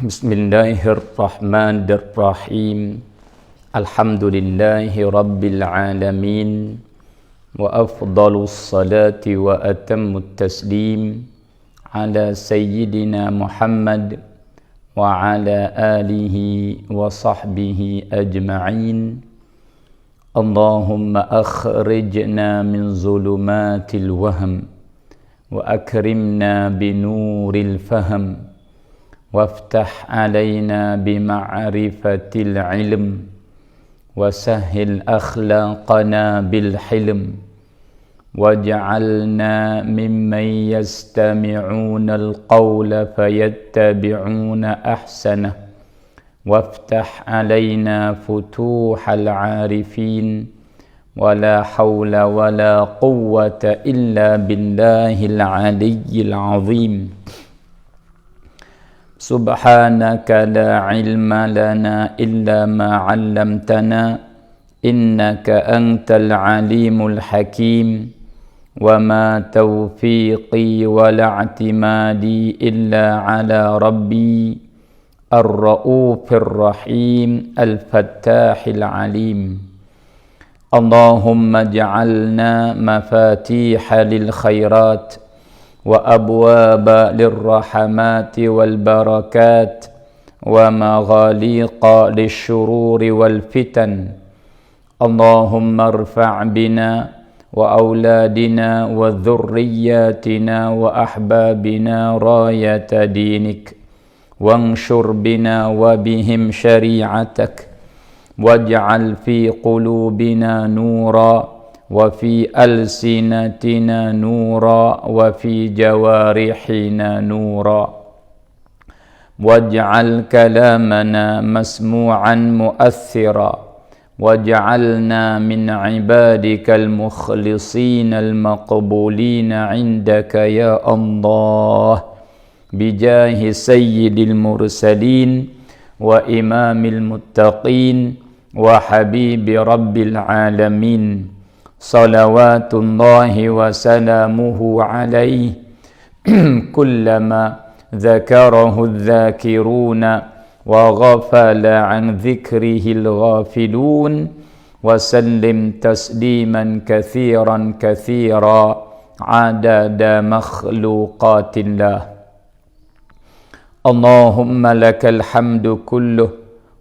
Bismillahirrahmanirrahim. Alhamdulillahi rabbil alamin. Wa afdalus salati wa atammut taslim ala sayyidina Muhammad wa ala alihi wa sahbihi ajma'in. Allahumma akhrijna min zulumatil wahm wa akrimna binuril fahm وافتح علينا بمعرفة العلم وسهل أخلاقنا بالحلم واجعلنا ممن يستمعون القول فيتبعون أحسنه وافتح علينا فتوح العارفين ولا حول ولا قوة إلا بالله العلي العظيم. سبحانك لا علم لنا إلا ما علمتنا إنك أنت العليم الحكيم وما توفيقي ولا اعتمادي إلا على ربي الرؤوف الرحيم الفتاح العليم. اللهم اجعلنا مفاتيح للخيرات وأبواب للرحمات والبركات ومغاليق للشرور والفتن. اللهم ارفع بنا وأولادنا وذرياتنا وأحبابنا راية دينك وانشر بنا وبهم شريعتك واجعل في قلوبنا نورا وفي ألسنتنا نورا وفي جوارحنا نورا واجعل كلامنا مسموعا مؤثرا واجعلنا من عبادك المخلصين المقبولين عندك يا الله بجاه سيد المرسلين وإمام المتقين وحبيب رب العالمين صلوات الله وسلامه عليه كلما ذكره الذاكرون وغفل عن ذكره الغافلون وسلم تسليما كثيرا كثيرا عدد مخلوقات الله. اللهم لك الحمد كله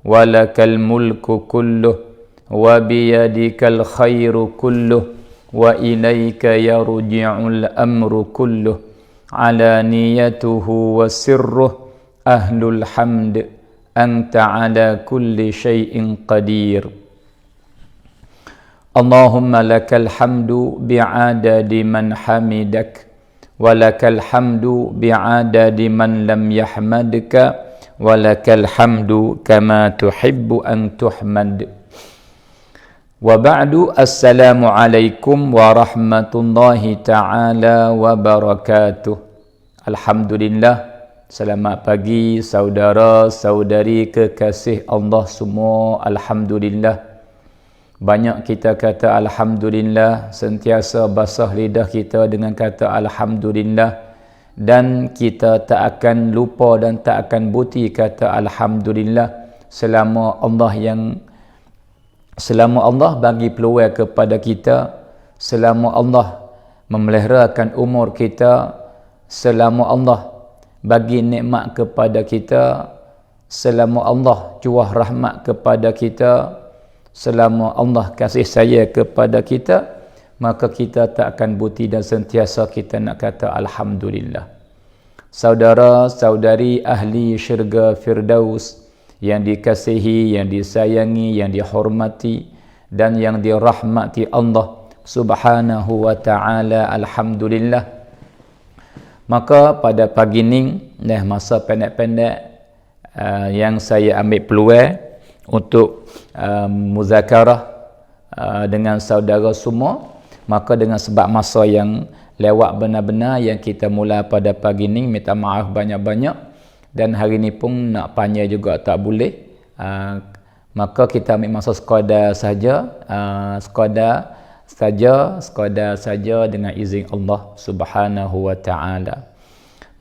ولك الملك كله وبيدك الخير كله وإليك يرجع الأمر كله علانيته وسره أهل الحمد أنت على كل شيء قدير. اللهم لك الحمد بعدد من حمدك ولك الحمد بعدد من لم يحمدك ولك الحمد كما تحب أن تحمد. وبعد السلام عليكم ورحمة الله تعالى وبركاته. Alhamdulillah, selamat pagi saudara-saudari kekasih Allah semua. Alhamdulillah, banyak kita kata Alhamdulillah, sentiasa basah lidah kita dengan kata Alhamdulillah, dan kita tak akan lupa dan tak akan buti kata Alhamdulillah selama Allah bagi peluang kepada kita, selama Allah memeliharakan umur kita, selama Allah bagi nikmat kepada kita, selama Allah curah rahmat kepada kita, selama Allah kasih sayang kepada kita, maka kita tak akan buti dan sentiasa kita nak kata Alhamdulillah. Saudara-saudari ahli syurga Firdaus yang dikasihi, yang disayangi, yang dihormati dan yang dirahmati Allah Subhanahu wa ta'ala, Alhamdulillah. Maka pada pagi ni, masa pendek-pendek yang saya ambil peluang untuk muzakarah dengan saudara semua, maka dengan sebab masa yang lewat benar-benar yang kita mula pada pagi ni, minta maaf banyak-banyak. Dan hari ni pun nak panjang juga tak boleh, maka kita ambil masa sekadar saja dengan izin Allah Subhanahu wa ta'ala.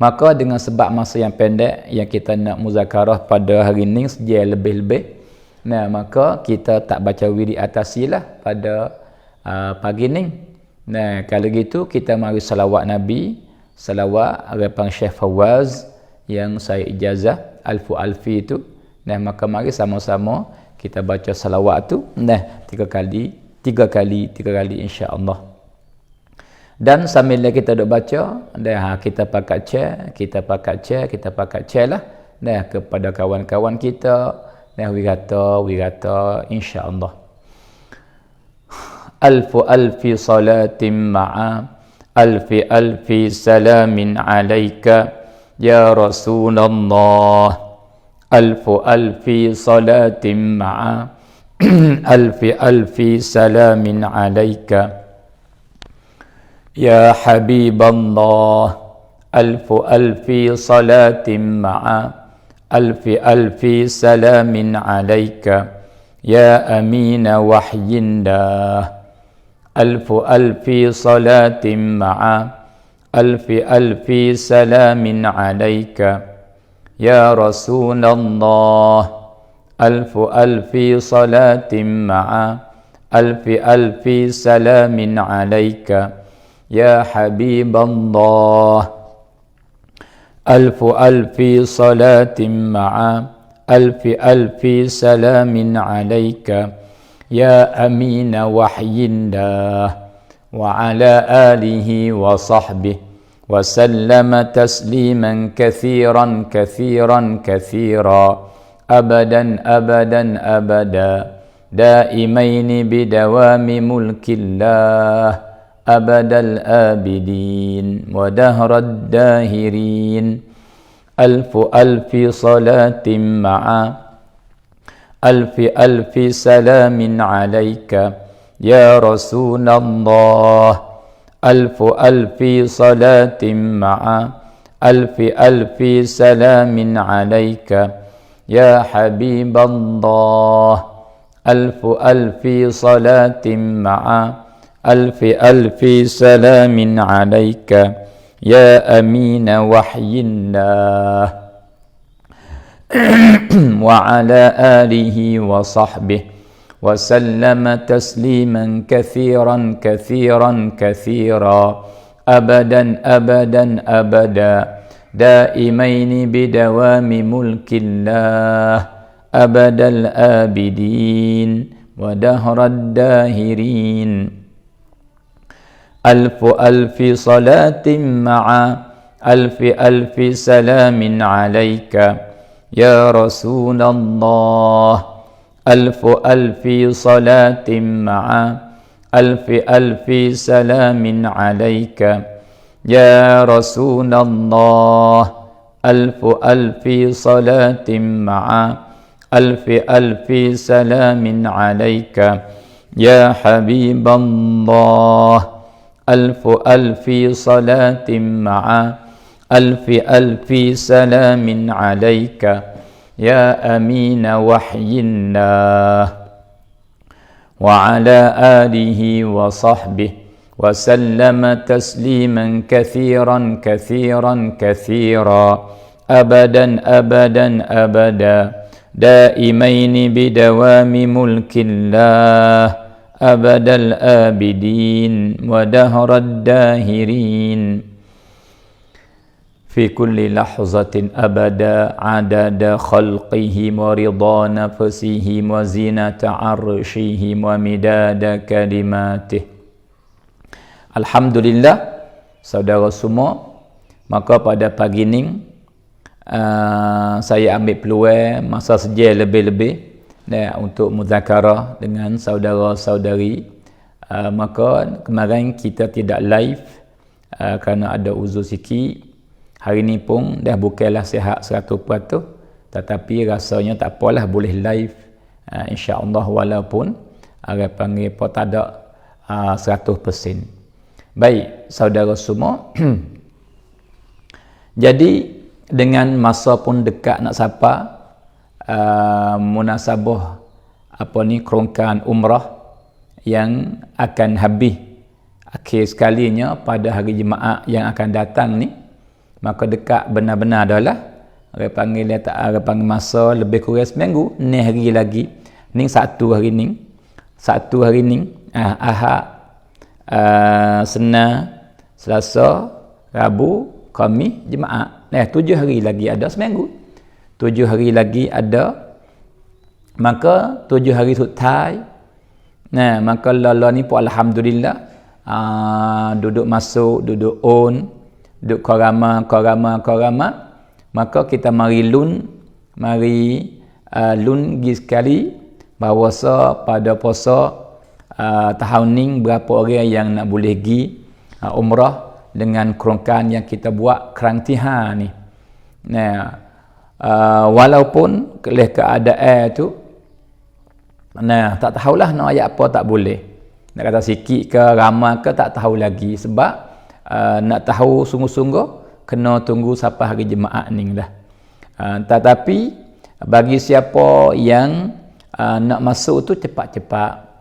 Maka dengan sebab masa yang pendek yang kita nak muzakarah pada hari ini sejak lebih-lebih, nah maka kita tak baca wirid atasilah pada pagi ni. Nah kalau gitu kita mari salawat Nabi, salawat harapan Syekh Fawaz yang saya ijazah alfu alfi itu. Nah maka mari sama-sama kita baca salawat tu, nah 3 kali insya-Allah. Dan sambil kita duk baca, dah kita pakat cek lah dah kepada kawan-kawan kita, dah wirata insya-Allah. Alfu alfi salatin ma'a alfi salamin alaika ya Rasulullah. Alfu alfi salatin ma'a alfi salamin alaika يا حبيب الله. ألف صلاة مع ألف سلام عليك يا أمين وحي الله. ألف صلاة مع ألف سلام عليك يا رسول الله. ألف صلاة مع ألف سلام عليك يا حبيب الله. ألف صلاة مع ألف سلام عليك يا أمين وحي الله وعلى آله وصحبه وسلم تسليما كثيرا أبدا دائمين بدوام ملك الله أبد الآبدين ودهر الداهرين. ألف صلاة مع ألف سلام عليك يا رسول الله. ألف صلاة مع ألف سلام عليك يا حبيب الله. ألف صلاة مع ألف سلام عليك يا أمين وحي الله وعلى آله وصحبه وسلم تسليما كثيرا أبدا دائمين بدوام ملك الله أبد الآبدين ودهر الداهرين. ألف صلاة مع ألف سلام عليك يا رسول الله. ألف صلاة مع ألف سلام عليك يا رسول الله. ألف صلاة مع ألف سلام عليك يا حبيب الله. ألف صلاة مع ألف سلام عليك يا أمين وحي الله وعلى آله وصحبه وسلم تسليما كثيرا أبدا دائمين بدوام ملك الله أبد الآبدين ودهر الداهرين. في كل لحظة أبدا عدد خلقهم ورضا نفسهم وزينة عرشهم ومداد كلماته. Alhamdulillah, saudara semua, maka pada pagi ini saya ambil peluang masa sejam lebih-lebih untuk muzakarah dengan saudara-saudari. Maka kemarin kita tidak live kerana ada uzur sikit. Hari ni pun dah bukanlah sihat 100%, tetapi rasanya tak apalah, boleh live insya-Allah, walaupun orang panggil apa tak ada 100%. Baik saudara semua, jadi dengan masa pun dekat nak sapa munasabah kerongkan umrah yang akan habis akhir sekalinya pada hari Jumaat yang akan datang ni, maka dekat benar-benar adalah orang panggil dia tak orang panggil masa lebih kurang seminggu, ni hari lagi. Ni satu hari ni. Ahad, Senin, Selasa, Rabu, Khamis, Jumaat. 7 hari lagi ada seminggu. 7 hari lagi ada. Maka 7 hari sutai. Maka lala ni pun alhamdulillah. Duduk masuk, duduk on, duduk korama. Maka kita mari lun pergi sekali bahawa pada puasa tahun ni berapa orang yang nak boleh pergi umrah dengan kerangkaan yang kita buat kerantihan ni. Walaupun oleh keadaan tu tak tahulah nak ayat apa tak boleh. Nak kata sikit ke ramai ke tak tahu lagi sebab nak tahu sungguh-sungguh kena tunggu sampai hari Jumaat ni lah. Tetapi bagi siapa yang nak masuk tu cepat-cepat.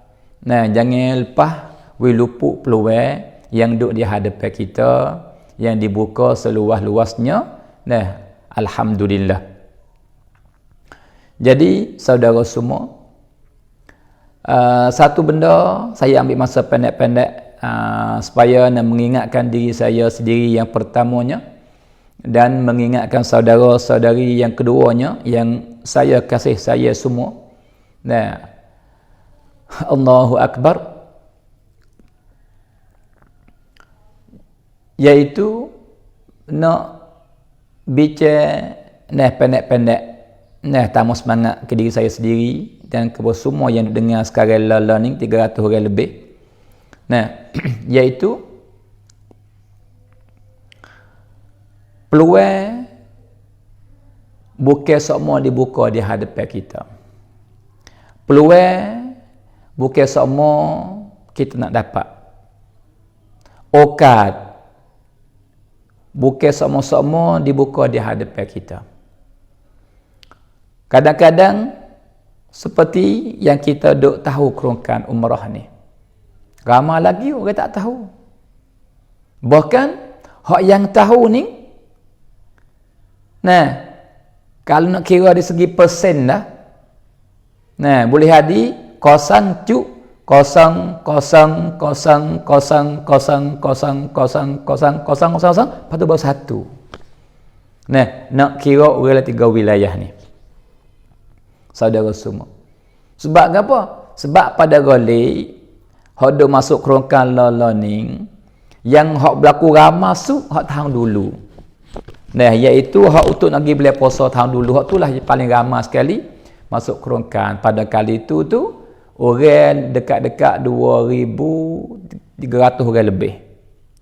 Jangan lepas luput peluang yang duduk di hadapan kita, yang dibuka seluas-luasnya. Alhamdulillah. Jadi saudara semua, satu benda saya ambil masa pendek-pendek supaya nak mengingatkan diri saya sendiri yang pertamanya dan mengingatkan saudara-saudari yang keduanya yang saya kasih saya semua. Allahu Akbar. Iaitu nak bicara pendek-pendek tamu semangat ke diri saya sendiri dan kepada semua yang dengar sekarang learning 300 orang lebih. Iaitu peluang bukan semua dibuka di hadapan kita. Peluang bukan semua kita nak dapat. Okat bukan semua dibuka di hadapan kita. Kadang-kadang seperti yang kita duk tahu kerangkaan umrah ni, ramai lagi orang tak tahu. Bahkan hak yang tahu ni, kalau nak kira dari segi persen dah, boleh jadi 0.000000000000000, lepas tu baru 1. Nak kira orang 3 wilayah ni. Saudara semua. Sebab apa? Sebab pada golek hak duk masuk kerangkaan learning yang hak berlaku ramai masuk hak tahun dulu. Iaitu hak untuk nak pergi beli puasa tahun dulu, hak itulah paling ramai sekali masuk kerangkaan. Pada kali itu tu orang dekat-dekat 2,300 orang lebih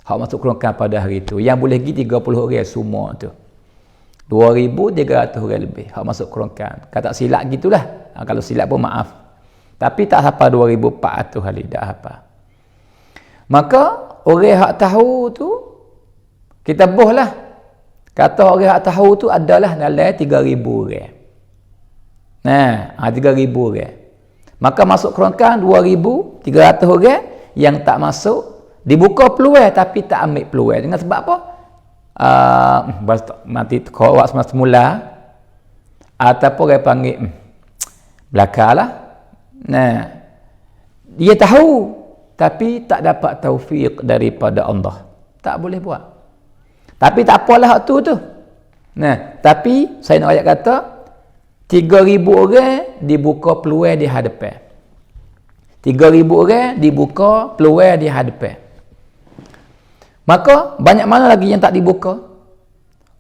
hak masuk kerangkaan pada hari itu. Yang boleh pergi 30 orang semua tu. 2,300 orang lebih hak masuk kerangkaan. Kata silap gitulah. Kalau silap pun maaf. Tapi tak sampai 2,400 kali dah apa. Maka orang hak tahu tu kita bohlah. Kata orang hak tahu tu adalah dalam 3,000 orang. 3,000 orang. Maka masuk kerangkaan 2,300 orang yang tak masuk, dibuka peluang tapi tak ambil peluang. Dengan sebab apa? Mati kawak semula ataupun orang panggil belakalah. Dia tahu tapi tak dapat taufik daripada Allah. Tak boleh buat. Tapi tak apalah hak tu. Tapi saya nak ayat kata 3,000 orang dibuka peluang di hadapan. 3,000 orang dibuka peluang di hadapan. Maka banyak mana lagi yang tak dibuka?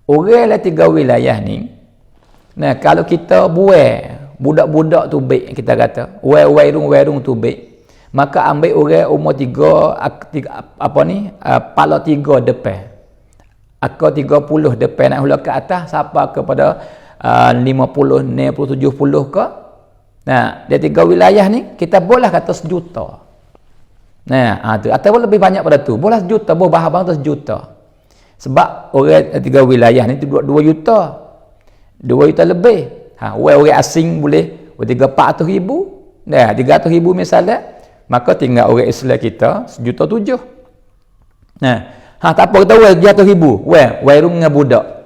Orang lah 3 wilayah ni. Kalau kita buat budak-budak tu baik kita kata, wairung tu baik. Maka ambil orang umur 3 pala 3 depan. Akal 30 depan nak hulak ke atas sampai kepada 50, 60, 70 ke. Dia 3 wilayah ni kita boleh kata 1 juta. Tu ataupun lebih banyak pada tu. Boleh 1 juta, boleh bahang tu 1 juta. Sebab orang 3 wilayah ni 2 juta. 2 juta lebih. Orang asing boleh 300,000. 300,000 misalnya, maka tinggal orang Islam kita 1,7 juta. Tak apa kita weh 100,000. Weh rung dengan budak.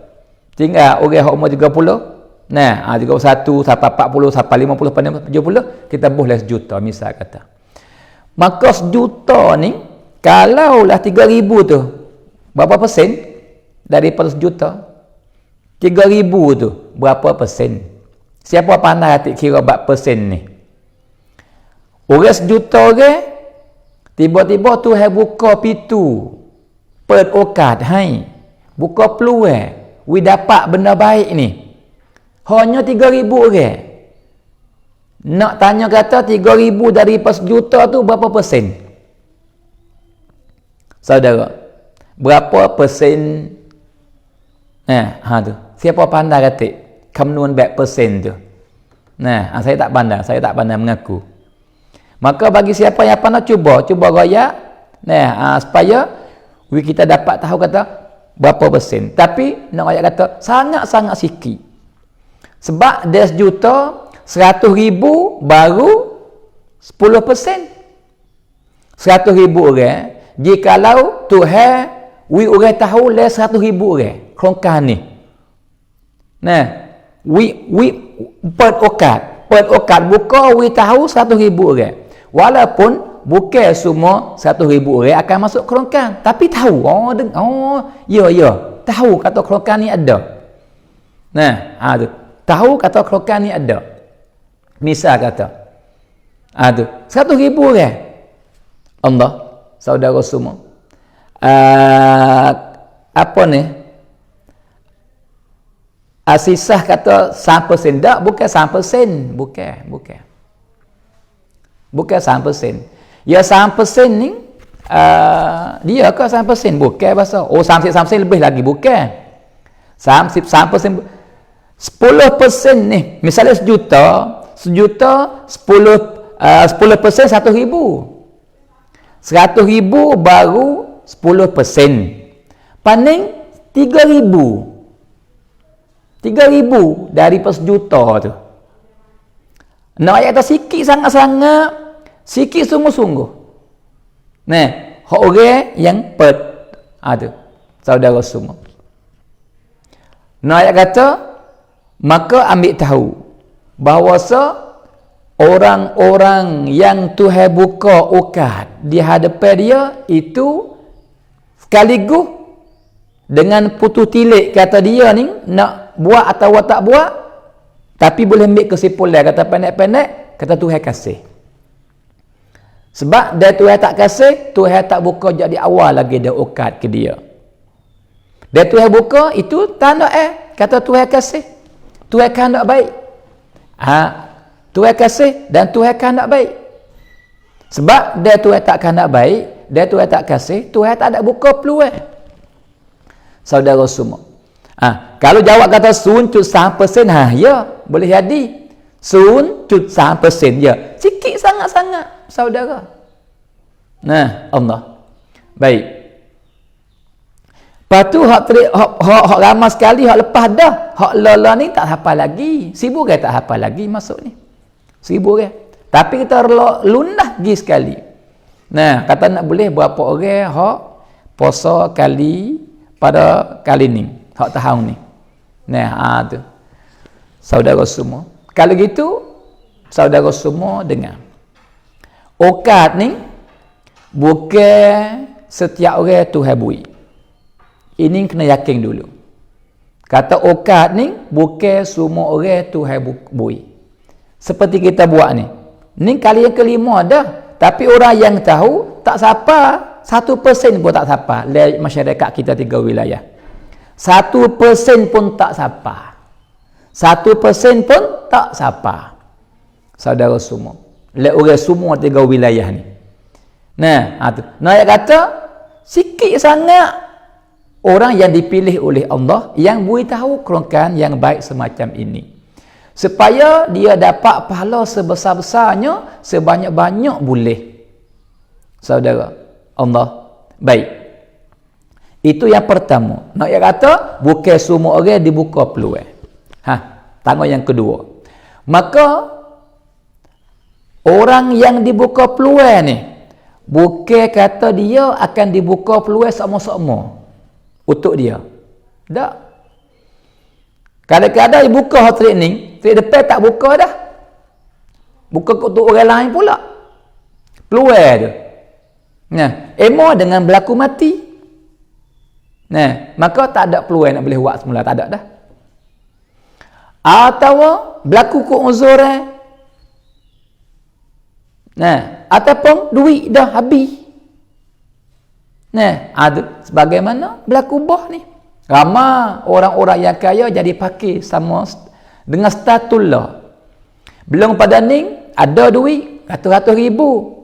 Tinggal orang hak umur 30. 31 sampai 40 sampai 50 sampai 70 kita boleh 1 juta misal kata. Maka 1 juta ni kalaulah 3,000 tu berapa persen daripada 1 juta? 3,000 tu berapa persen? Siapa pandai hati kira berapa persen ni? Orang 1 juta orang tiba-tiba tu buka pintu perokat hai buka peluang we dapat benda baik ni hanya 3,000 orang nak tanya kata 3,000 dari 1 juta tu berapa persen saudara berapa persen tu siapa pandai kata kemnuan berapa persen tu saya tak pandai mengaku maka bagi siapa yang pandai cuba royak supaya kita dapat tahu kata berapa persen. Tapi nak ayat kata sangat-sangat sikit. Sebab dia 1 juta 100,000 baru 10%. 100,000 orang. Jikalau Tuhan orang tahu le 100,000 orang. Kerongkan ni. Per okat buka tahu 100,000 orang. Walaupun bukan semua 100,000 orang akan masuk kerongkan. Tapi tahu. Ya. Tahu kata kerongkan ni ada. Tahu kata kerongkan ni ada. Misal kata. 100,000 orang. Allah. Saudara semua. Apa ni? Asisah kata 100%. Tak, bukan 100%. Bukan 100%. Ya 100% ni dia ke 100%? Bukan bahasa. 100% lebih lagi bukan. 100% 10% ni. Misalnya 1 juta 10% 100,000. 100,000 baru 10%. Paling 3,000 dari 1 juta tu. Nak ayat tak sikit sangat-sangat. Sikit sungguh-sungguh. Hak orang yang tu. Saudara semua. Nak ayat kata, maka ambil tahu bahawa orang-orang yang Tuhan buka ukat di hadapan dia itu sekaligus dengan putus tilik kata dia ni nak buat atau tak buat tapi boleh ambil kesimpulan kata pendek-pendek kata Tuhan kasih. Sebab dia Tuhan tak kasih, Tuhan tak buka jadi awal lagi dia ukat ke dia. Dia Tuhan buka, itu tanda kata Tuhan kasih. Tuhan kehendak baik. Tuhan kasih dan Tuhan kehendak baik. Sebab dia Tuhan tak kehendak baik, dia Tuhan tak kasih, Tuhan tak ada buka peluang. Saudara semua. Kalau jawab kata 0.1%, ya, boleh jadi. 0.1% je. Sikit sangat-sangat, saudara. Allah. Baik. Lepas tu, hak ramai sekali, hak lepas dah. Hak lala ni tak hafal lagi. 1,000 orang tak hafal lagi masuk ni. 1,000 orang. Tapi kita lunah pergi sekali. Kata nak boleh berapa orang hak puasa kali pada kali ni. Hak tahun ni. Tu. Saudara semua. Kalau gitu, saudara semua dengar. Ukat ni bukan setiap orang Tuhan bui. Ini kena yakin dulu. Kata ukat ni bukan semua orang Tuhan bui. Seperti kita buat ni. Ni kali yang kelima dah. Tapi orang yang tahu tak siapa, 1% pun tak siapa dari masyarakat kita 3 wilayah. 1% pun tak siapa. 1% pun tak siapa. Saudara semua. Lihat orang semua 3 wilayah ni. Nak kata sikit sangat orang yang dipilih oleh Allah yang boleh tahu kerongkan yang baik semacam ini. Supaya dia dapat pahala sebesar-besarnya, sebanyak-banyak boleh. Saudara, Allah baik. Itu yang pertama. Nak kata bukan semua orang dibuka peluang. Tangga yang kedua. Maka orang yang dibuka peluang ni Bukan kata dia akan dibuka peluang sama-sama untuk dia. Tak. Kadang-kadang dia buka training, training depan tak buka dah. Buka untuk orang lain pula. Peluang tu. Nah, emo dengan berlaku mati. Nah, maka tak ada peluang nak boleh buat semula, tak ada dah. Atau berlaku ke uzur. Nah, ataupun duit dah habis. Nah, ada sebagaimana berlaku bah ni. Ramai orang-orang yang kaya jadi pakai sama dengan status lah. Belum pada ni ada duit ratus-ratus ribu.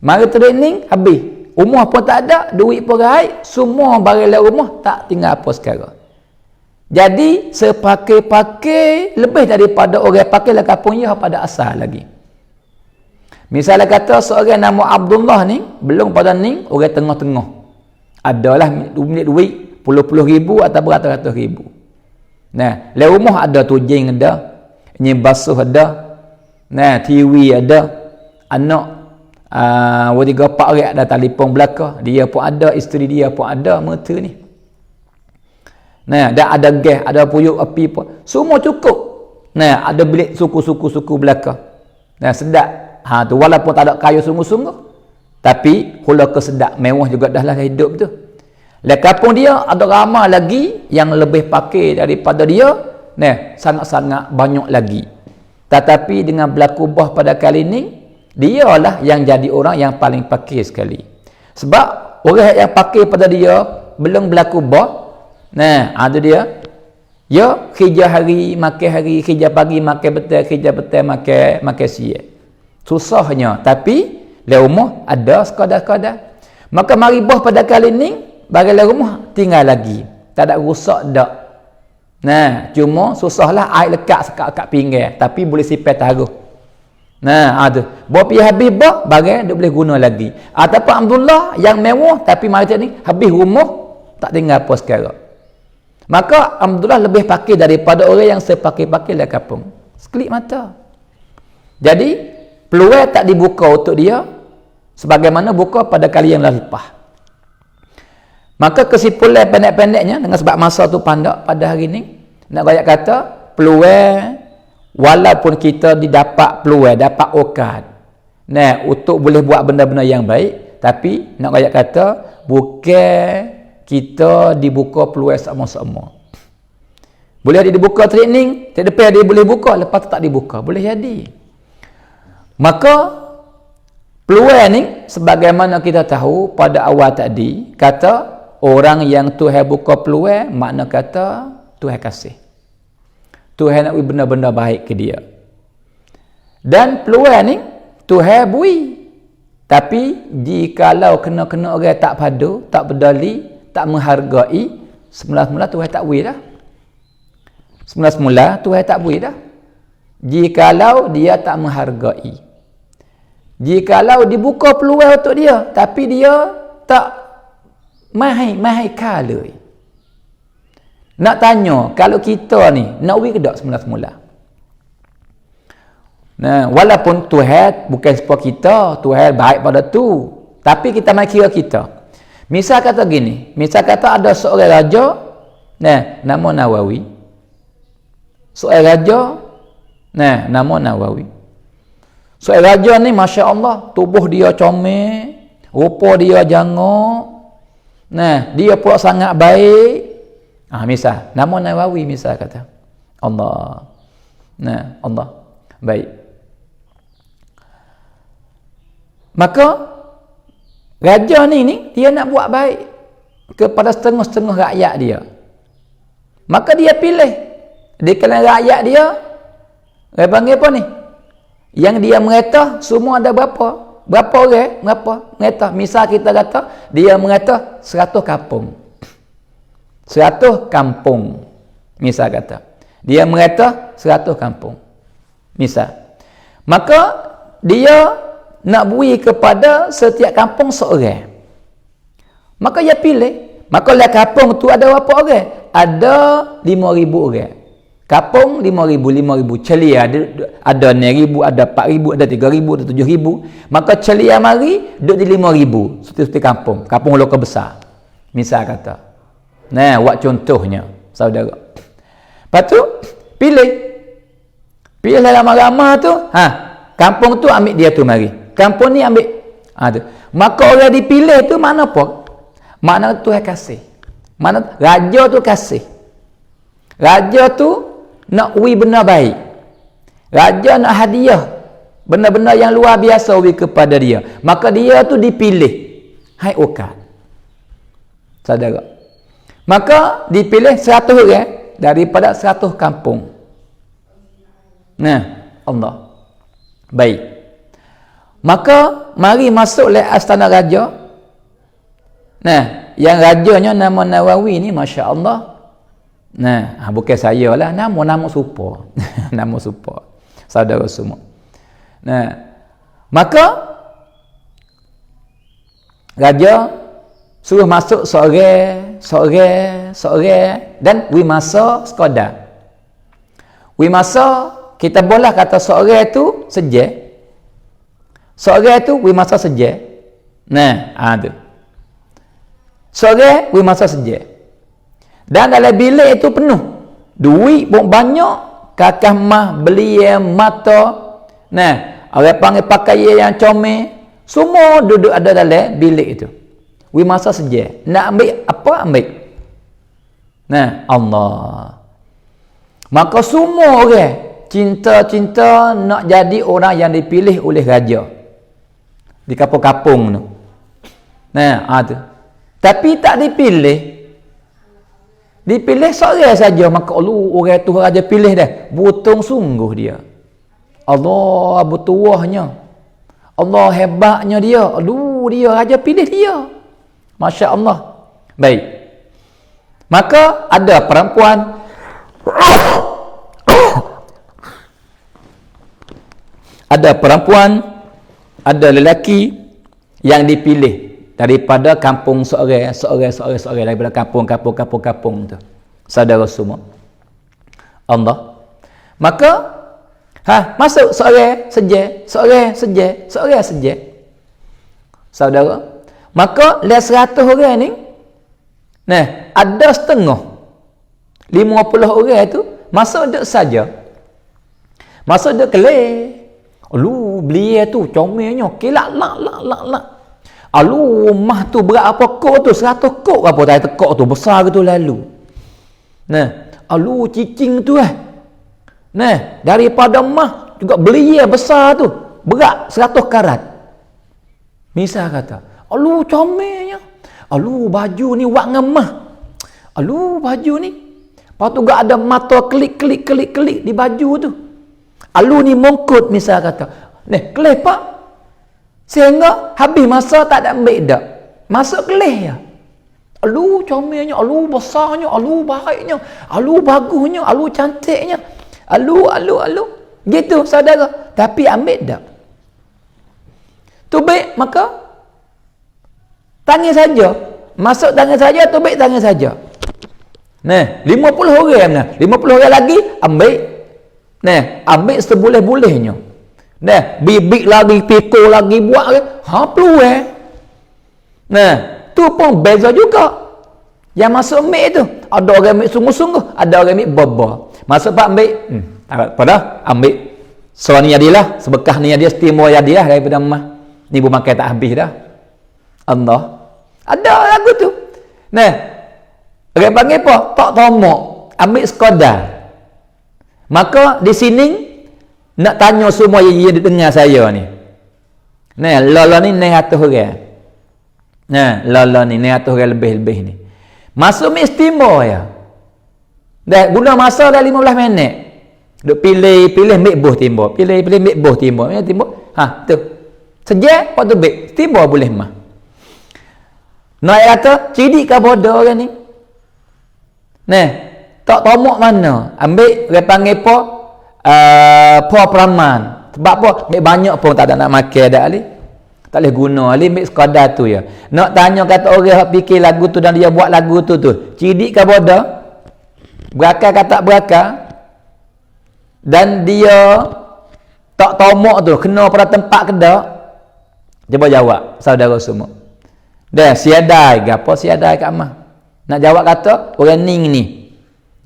Mari training habis. Rumah pun tak ada, duit pun raih, semua barang dalam rumah tak tinggal apa sekarang. Jadi sepakai-pakai lebih daripada orang pakai lah kapung ya pada asal lagi. Misalnya kata seorang nama Abdullah ni, belum pada ni orang tengah-tengah. Adalah duit puluh-puluh ribu atau beratus-ratus ribu. Nah, dalam rumah ada tujing ada, nyebasuh ada. Nah, TV ada, anak tiga empat orang ada telefon belakang, dia pun ada, isteri dia pun ada, merta ni. Nah, dan ada gas, ada puyuk api pun, semua cukup. Nah, ada bilik suku belakang. Nah, sedap. Tu walaupun tak ada kayu sungguh-sungguh, tapi hula ke sedap, mewah juga dah lah hidup tu. Lepas pun dia ada ramai lagi yang lebih pakai daripada dia. Nah, sangat-sangat banyak lagi. Tetapi dengan berlaku bah pada kali ni, dialah yang jadi orang yang paling pakai sekali. Sebab orang yang pakai pada dia belum berlaku bah. Nah, ada dia. Ya, kerja hari, makan hari, kerja pagi, makan betul, makan siang. Susahnya, tapi dalam rumah ada sekadar-kadar. Maka mari bah pada kali ni, bagi dalam rumah tinggal lagi. Tak ada rusak dak. Nah, cuma susahlah air lekat sekat pinggir, tapi boleh sipai taruh. Nah, ada. Bawa pergi habis bah, bagai dia boleh guna lagi. Ataupun Alhamdulillah yang mewah, tapi mari ni habis rumah, tak tinggal apa sekarang. Maka Alhamdulillah lebih pakai daripada orang yang sepakai-pakai dalam kampung. Sekelip mata. Jadi, peluang tak dibuka untuk dia, sebagaimana buka pada kali yang lepas. Maka kesimpulan pendek-pendeknya, dengan sebab masa tu pandak pada hari ni, nak banyak kata, peluang, walaupun kita didapat peluang, dapat okat, nah, untuk boleh buat benda-benda yang baik, tapi nak banyak kata, bukan kita dibuka peluang sama-sama. Boleh dia dibuka training, depan dia boleh buka, lepas tu tak dibuka. Boleh jadi. Maka, peluang ni, sebagaimana kita tahu pada awal tadi, kata, orang yang Tuhan buka peluang, makna kata, Tuhan kasih. Tuhan nak beri benda-benda baik ke dia. Dan peluang ni, Tuhan beri. Tapi, jikalau kena-kena orang tak padu, tak peduli, tak menghargai, semula-mula Tuhan tak beri dah. Semula-mula Tuhan tak beri dah. Jikalau dia tak menghargai. Jikalau dibuka peluang untuk dia, tapi dia tak mahai kala. Nak tanya, kalau kita ni, nak beri ke tak semula-mula? Nah, walaupun Tuhan bukan sebab kita, Tuhan baik pada tu. Tapi kita main kira kita. Misal kata gini, misal kata ada seorang raja, nah, nama Nawawi. Seorang raja, nah, nama Nawawi. Seorang raja ni, Masya Allah, tubuh dia comel, rupa dia jangok, nah, dia pula sangat baik. Misal, nama Nawawi misal kata. Allah. Nah, Allah. Baik. Maka, raja ni, dia nak buat baik kepada setengah-setengah rakyat dia. Maka dia pilih. Di kalangan rakyat dia, dia panggil apa ni? Yang dia merata, semua ada berapa? Berapa orang? Berapa? Merata. Misal kita kata, dia merata 100 kampung. 100 kampung. Misal kata. Dia merata 100 kampung. Misal. Maka, dia nak beri kepada setiap kampung seorang. Maka dia pilih. Maka dalam kampung tu ada berapa orang? Ada 5,000 orang. Kapung 5,000, celia ada 6,000, ada 4,000, ada 3,000, ada 7,000. Maka celia mari duduk di 5,000. Setiap kampung. Kampung lokal besar. Misal kata. Nah, buat contohnya, saudara. Lepas tu, pilih. Pilih dalam ramah tu, kampung tu ambil dia tu mari. Kampung ni ambil. Tu. Maka orang dipilih tu mana apa? Mana Tuhan kasih. Mana raja tu kasih. Raja tu nak ui benda baik. Raja nak hadiah benda-benda yang luar biasa ui kepada dia. Maka dia tu dipilih. Hai ukat. Saudara. Maka dipilih 100 orang daripada 100 kampung. Nah, Allah. Baik. Maka mari masuk le astana raja. Nah, yang rajanya nama Nawawi ni masya-Allah. Nah, bukan saya lah, nama supa. Nama supa. Saudara semua. Nah, maka raja suruh masuk seorang dan wi masa sekadar. Wi masa kita boleh kata seorang tu sejak. Seorang tu wi masa sejak. Nah, ada. Seorang wi masa sejak. Dan dalam bilik itu penuh. Duit pun banyak. Kakak mah beli yang mata. Nah, orang panggil pakaian yang comel. Semua duduk ada dalam bilik itu. Wi masa sejak. Nak ambil apa ambil. Nah, Allah. Maka semua orang cinta-cinta nak jadi orang yang dipilih oleh raja. Di kapung-kapung tu. Nah, ada. Tapi tak dipilih. Dipilih seorang saja. Maka Allah, orang tu raja pilih dah. Butung sungguh dia. Allah bertuahnya. Allah hebatnya dia. Aduh, dia raja pilih dia. Masya Allah. Baik. Maka ada perempuan. Ada perempuan. Ada lelaki yang dipilih daripada kampung seorang daripada kampung tu. Saudara semua. Allah. Maka masuk seorang sejak. Saudara. Maka le 100 orang ni, nah, ada setengah 50 orang tu masuk duduk saja. Masuk duduk kelih. Alu belia tu comelnya kilak lak. Alu mah tu berat apa kok tu 100 kok apa tak tekok tu besar gitu lalu. Nah, alu cicing tu Nah, daripada mah juga belia besar tu berat 100 karat. Misal kata, alu comelnya. Alu baju ni wak ngemah. Alu baju ni. Lepas tu gak ada mata klik di baju tu. Alu ni mongkut misal kata. Nih, kelih pak. Sehingga habis masa tak ada ambil dak. Masuk kelih ya. Alu comelnya, alu besarnya, alu baiknya, alu bagusnya, alu cantiknya. Alu. Gitu saudara. Tapi ambil dak. Tu baik maka tanya saja. Masuk tanya saja, tu baik tanya saja. Nah, 50 orang nah. 50 orang lagi ambil. Nah, ambil seboleh-bolehnya. Nah, bibik lagi, pikul lagi, buat lagi. Peluang. Nah, tu pun beza juga. Yang masuk ambil tu. Ada orang ambil sungguh-sungguh. Ada orang ambil baba. Masuk pak ambil. Pada ambil. So ni jadilah. Sebekah ni dia stimul jadilah daripada emas. Ni pun makan tak habis dah. Allah. Ada lagu tu. Nah, orang panggil apa? Tak tomok. Ambil sekadar. Maka di sini nak tanya semua yang dengar saya ni. Nah, lala ni 900 orang. Nah, lala ni 900 orang lebih ni. Masuk istimewa ya. Dah guna masa dah 15 minit. Duk pilih ambil buah timbul. Pilih ambil buah timbul. Ya timbul. Tu. Sejak waktu baik. Timbul boleh mah. Nak kata cidik ke bodoh orang ni. Nah, tak tomok mana. Ambil orang panggil apa? Puan peraman. Sebab apa? Ambil banyak pun tak ada nak makan dah ali. Tak boleh guna ali. Ambil sekadar tu ya. Nak tanya kata orang yang fikir lagu tu dan dia buat lagu tu. Cidik ke bodoh? Berakal kata berakal? dan dia tak tomok tu kena pada tempat ke tak? Cuba jawab saudara semua. Dah siadai gapo siadai kat mah. Nak jawab kata orang ni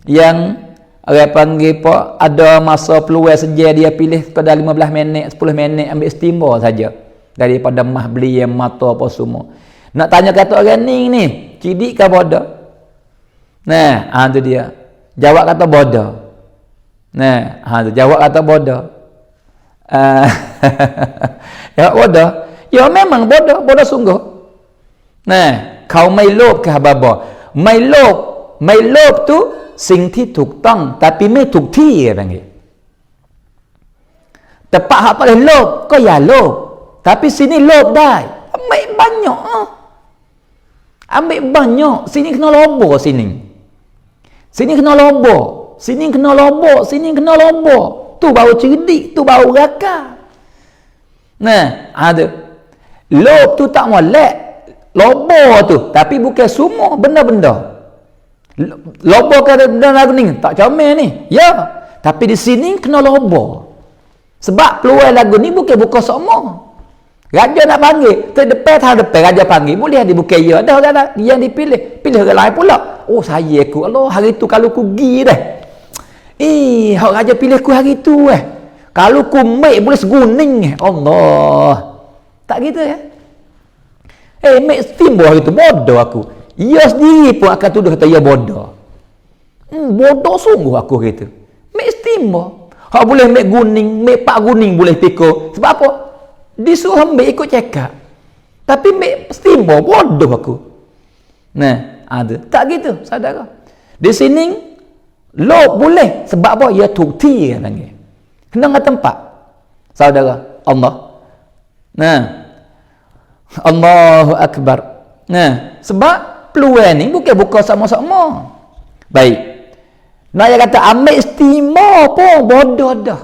yang orang panggil apa ada masa peluang saja dia pilih pada 15 minit 10 minit ambil steamer saja daripada mah beli yang mata apa semua. Nak tanya kata orang ni cidik ke bodoh? Nah, tu dia. Jawab kata bodoh. Nah, tu jawab kata bodoh. Ya bodoh. Ya memang bodoh sungguh. Nah, kau mai lop ke baba? Mai lop tu สิ่งที่ถูกต้อง tapi ไม่ถูกที่apa panggil. Tempat hak tak boleh lop, kau ya lop. Tapi sini lop dah. Ambil banyak. Ambil banyak. Sini kena lobor sini. Sini kena lobor. Sini kena lobor. Sini kena lobor. Tu baru cerdik, tu baru rakah. Nah, ada. Lob tu tak molek. Lobor tu, tapi bukan semua benda-benda. Lobor ke benda lagu ni, tak comel ni. Ya, tapi di sini kena lobor. Sebab peluang lagu ni bukan buka semua. Raja nak panggil, terdepan raja panggil, boleh dibuka ya. Dah orang yang dipilih, pilih orang lain pula. Oh, saya aku, Allah, hari tu kalau ku pergi dah. Hak raja pilih ku hari tu Kalau ku make boleh seguning Allah. Tak gitu ya. Make steamboat hari tu bodoh aku. Ia sendiri pun akan tuduh kata ia bodoh. Bodoh sungguh aku gitu. Make steamboat. Hak boleh make guning, make pak guning boleh pikul. Sebab apa? Disuruh ambil ikut cekak. Tapi make steamboat bodoh aku. Nah, ada. Tak gitu, saudara. Di sini lob boleh. Sebab apa? Ia tukti kan panggil. Kena dengan tempat. Saudara, Allah. Nah. Allahu Akbar. Nah, sebab peluang ni bukan buka sama-sama. Baik. Nak yang kata ambil istimewa pun bodoh dah.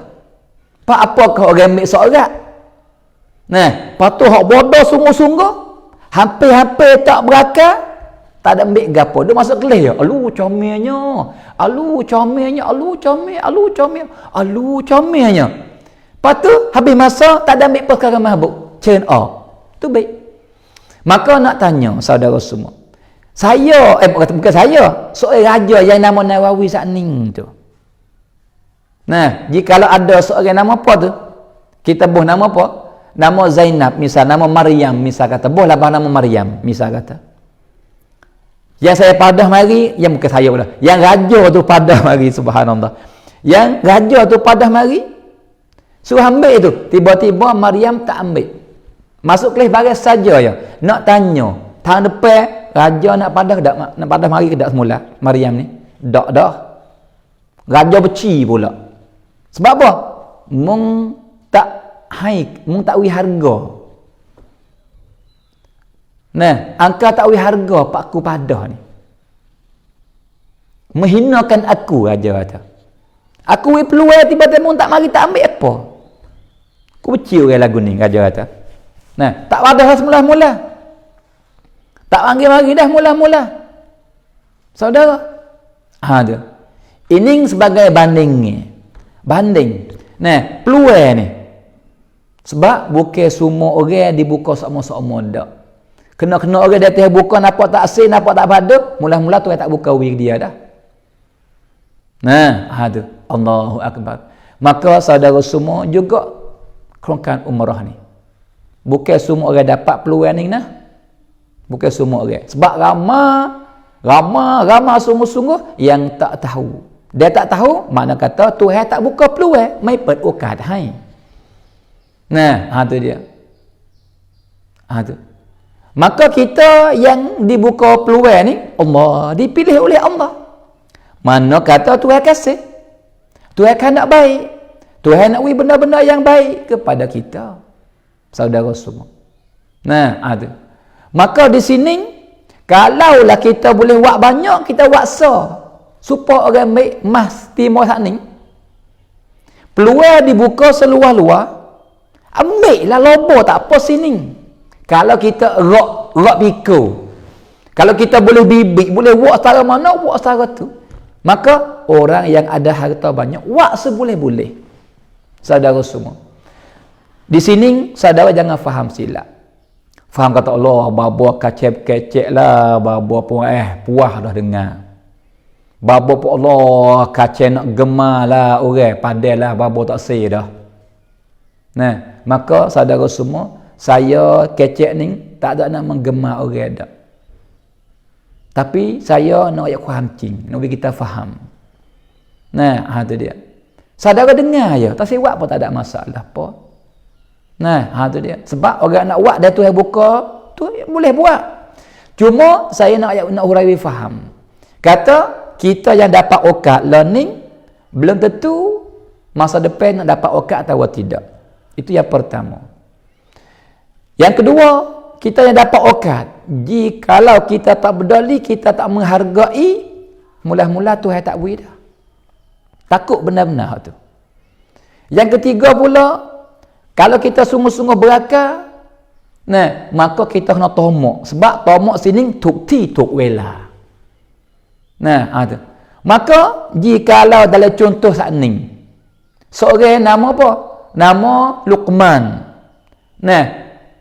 Pak apakah orang ambil sorak? Nah, patuh hak bodoh sungguh-sungguh. Hampir-hampir tak berakal. Tak ada ambil gapo. Dia masuk kelas ya. Alu comelnya. Alu comelnya. Alu comel. Alu comel. Alu comelnya. Lepas tu habis masa tak ada ambil perkara mabuk. Turn off. Tu baik. Maka nak tanya saudara semua. Saya, bukan saya, seorang raja yang nama Nawawi Sa'ning tu. Nah, jikalau ada seorang nama apa tu? Kita buh nama apa? Nama Zainab, misal nama Maryam, misal kata. Buhlah nama Maryam, misal kata. Yang saya padah mari, yang bukan saya pula. Yang raja tu padah mari, subhanallah. Yang raja tu padah mari, suruh ambil tu. Tiba-tiba Maryam tak ambil. Masuk kelas baris saja ya. Nak tanya, tahun depan raja nak padah ke tak? Nak padah mari ke tak semula? Maryam ni. Tak dah. Raja beci pula. Sebab apa? Mung tak tak wi harga. Nah, angka tak wi harga pak aku padah ni. Menghinakan aku raja kata. Aku wi peluang tiba-tiba mung tak mari tak ambil apa? Aku beci orang lagu ni raja kata. Nah, tak padah semula-mula. Tak panggil mari dah mula-mula. Saudara. Ada. Ini sebagai bandingnya. Banding. Nah, peluang ni. Sebab bukan semua orang dibuka sama-sama dak. Kena-kena orang datang buka nampak tak asin, nampak tak pada, mula-mula tu tak buka wig dia dah. Nah, ada. Allahu Akbar. Maka saudara semua juga kerongkan umrah ni. Bukan semua orang dapat peluang ni nah. Bukan semua orang. Sebab ramai sungguh-sungguh yang tak tahu. Dia tak tahu, makna kata Tuhan tak buka peluang, mai pet ukat hai. Nah, tu dia. Tu. Maka kita yang dibuka peluang ni, Allah dipilih oleh Allah. Mana kata Tuhan kasih. Tuhan kan nak baik. Tuhan nak beri benda-benda yang baik kepada kita. Saudara semua. Nah, ada. Maka di sini kalaulah kita boleh buat banyak, kita buat supaya orang baik mas timur hak ni. Peluang dibuka seluar-luar. Ambillah lobo tak apa sini. Kalau kita rock piko. Kalau kita boleh bibik, boleh buat setara mana, buat setara tu. Maka orang yang ada harta banyak, wak seboleh-boleh. Saudara semua. Di sini saudara jangan faham silap. Faham kata Allah, babo kecek lah, babo pun puah dah dengar. Babo pun Allah kacek nak gemar lah orang, pandai lah babo tak say dah. Nah, maka saudara semua, saya kecek ni tak ada nak menggema orang dah. Tapi saya nak ayat kuhancing, nak bagi kita faham. Nah, tu dia. Saudara dengar je, tak siwak pun tak ada masalah apa. Nah, tu dia. Sebab orang nak buat dah tu yang buka, tu boleh buat. Cuma saya nak huraikan faham. Kata kita yang dapat okat learning belum tentu masa depan nak dapat okat atau tidak. Itu yang pertama. Yang kedua, kita yang dapat okat, jikalau kita tak berdali, kita tak menghargai, mula-mula Tuhan tak beri dah. Takut benar-benar tu. Yang ketiga pula, kalau kita sungguh-sungguh berakal, nah, maka kita kena tomok. Sebab tomok sini tuk ti tuk wela. Nah, tu. Maka jikalau dalam contoh saat ni, seorang nama apa? Nama Luqman. Nah,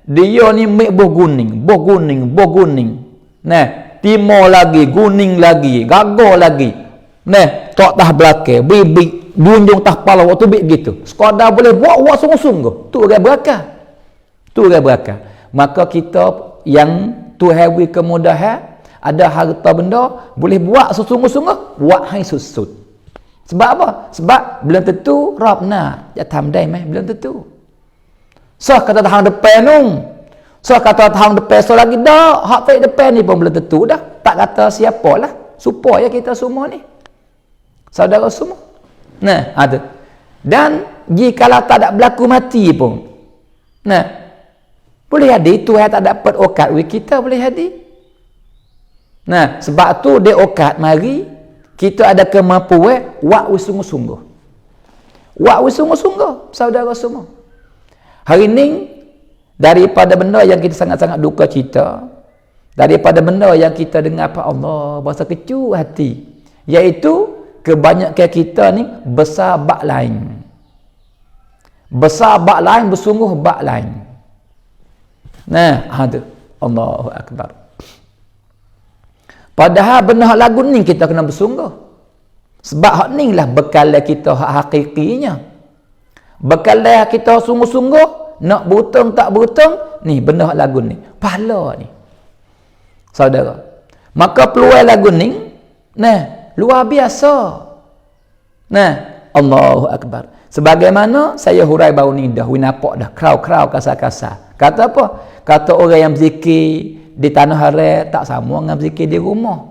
dia ni mek boh guning. Nah, timur lagi, guning lagi, gagal lagi. Nah, tok tah belakang, bibik, bunjung tah pala waktu bik gitu. Sekadar boleh buat sungguh-sungguh. Tu orang berakal. Maka kita yang Tuhan beri kemudahan, ada harta benda, boleh buat sesungguh-sungguh, buat hai susut. Sebab apa? Sebab belum tentu Rab nak. Ya tamdai meh, belum tentu. So kata tahun depan nung. So kata tahun depan so lagi dah. Hak baik depan ni pun belum tentu dah. Tak kata siapalah. Supaya kita semua ni. Saudara semua. Nah, ada. Dan jikalau tak ada berlaku mati pun. Nah. Boleh jadi Tuhan tak dapat okat kita boleh jadi. Nah, sebab tu dia okat mari kita ada kemampuan wak sungguh-sungguh. Wak sungguh-sungguh, saudara semua. Hari ini daripada benda yang kita sangat-sangat duka cita, daripada benda yang kita dengar apa Allah bahasa kecu hati, iaitu kebanyakan kita ni besar bak lain. Besar bak lain, bersungguh bak lain. Nah, ada Allahu Akbar. Padahal benar lagu ni kita kena bersungguh. Sebab hak ni lah bekal kita hak hakikinya. Bekal kita sungguh-sungguh, nak berhutang tak berhutang, ni benar lagu ni. Pahala ni. Saudara. Maka peluang lagu ni, nah, luar biasa. Nah, Allahu Akbar. Sebagaimana saya hurai baru ni dah, nampak dah, krau-krau kasar-kasar. Kata apa? Kata orang yang berzikir di tanah haram tak sama dengan berzikir di rumah.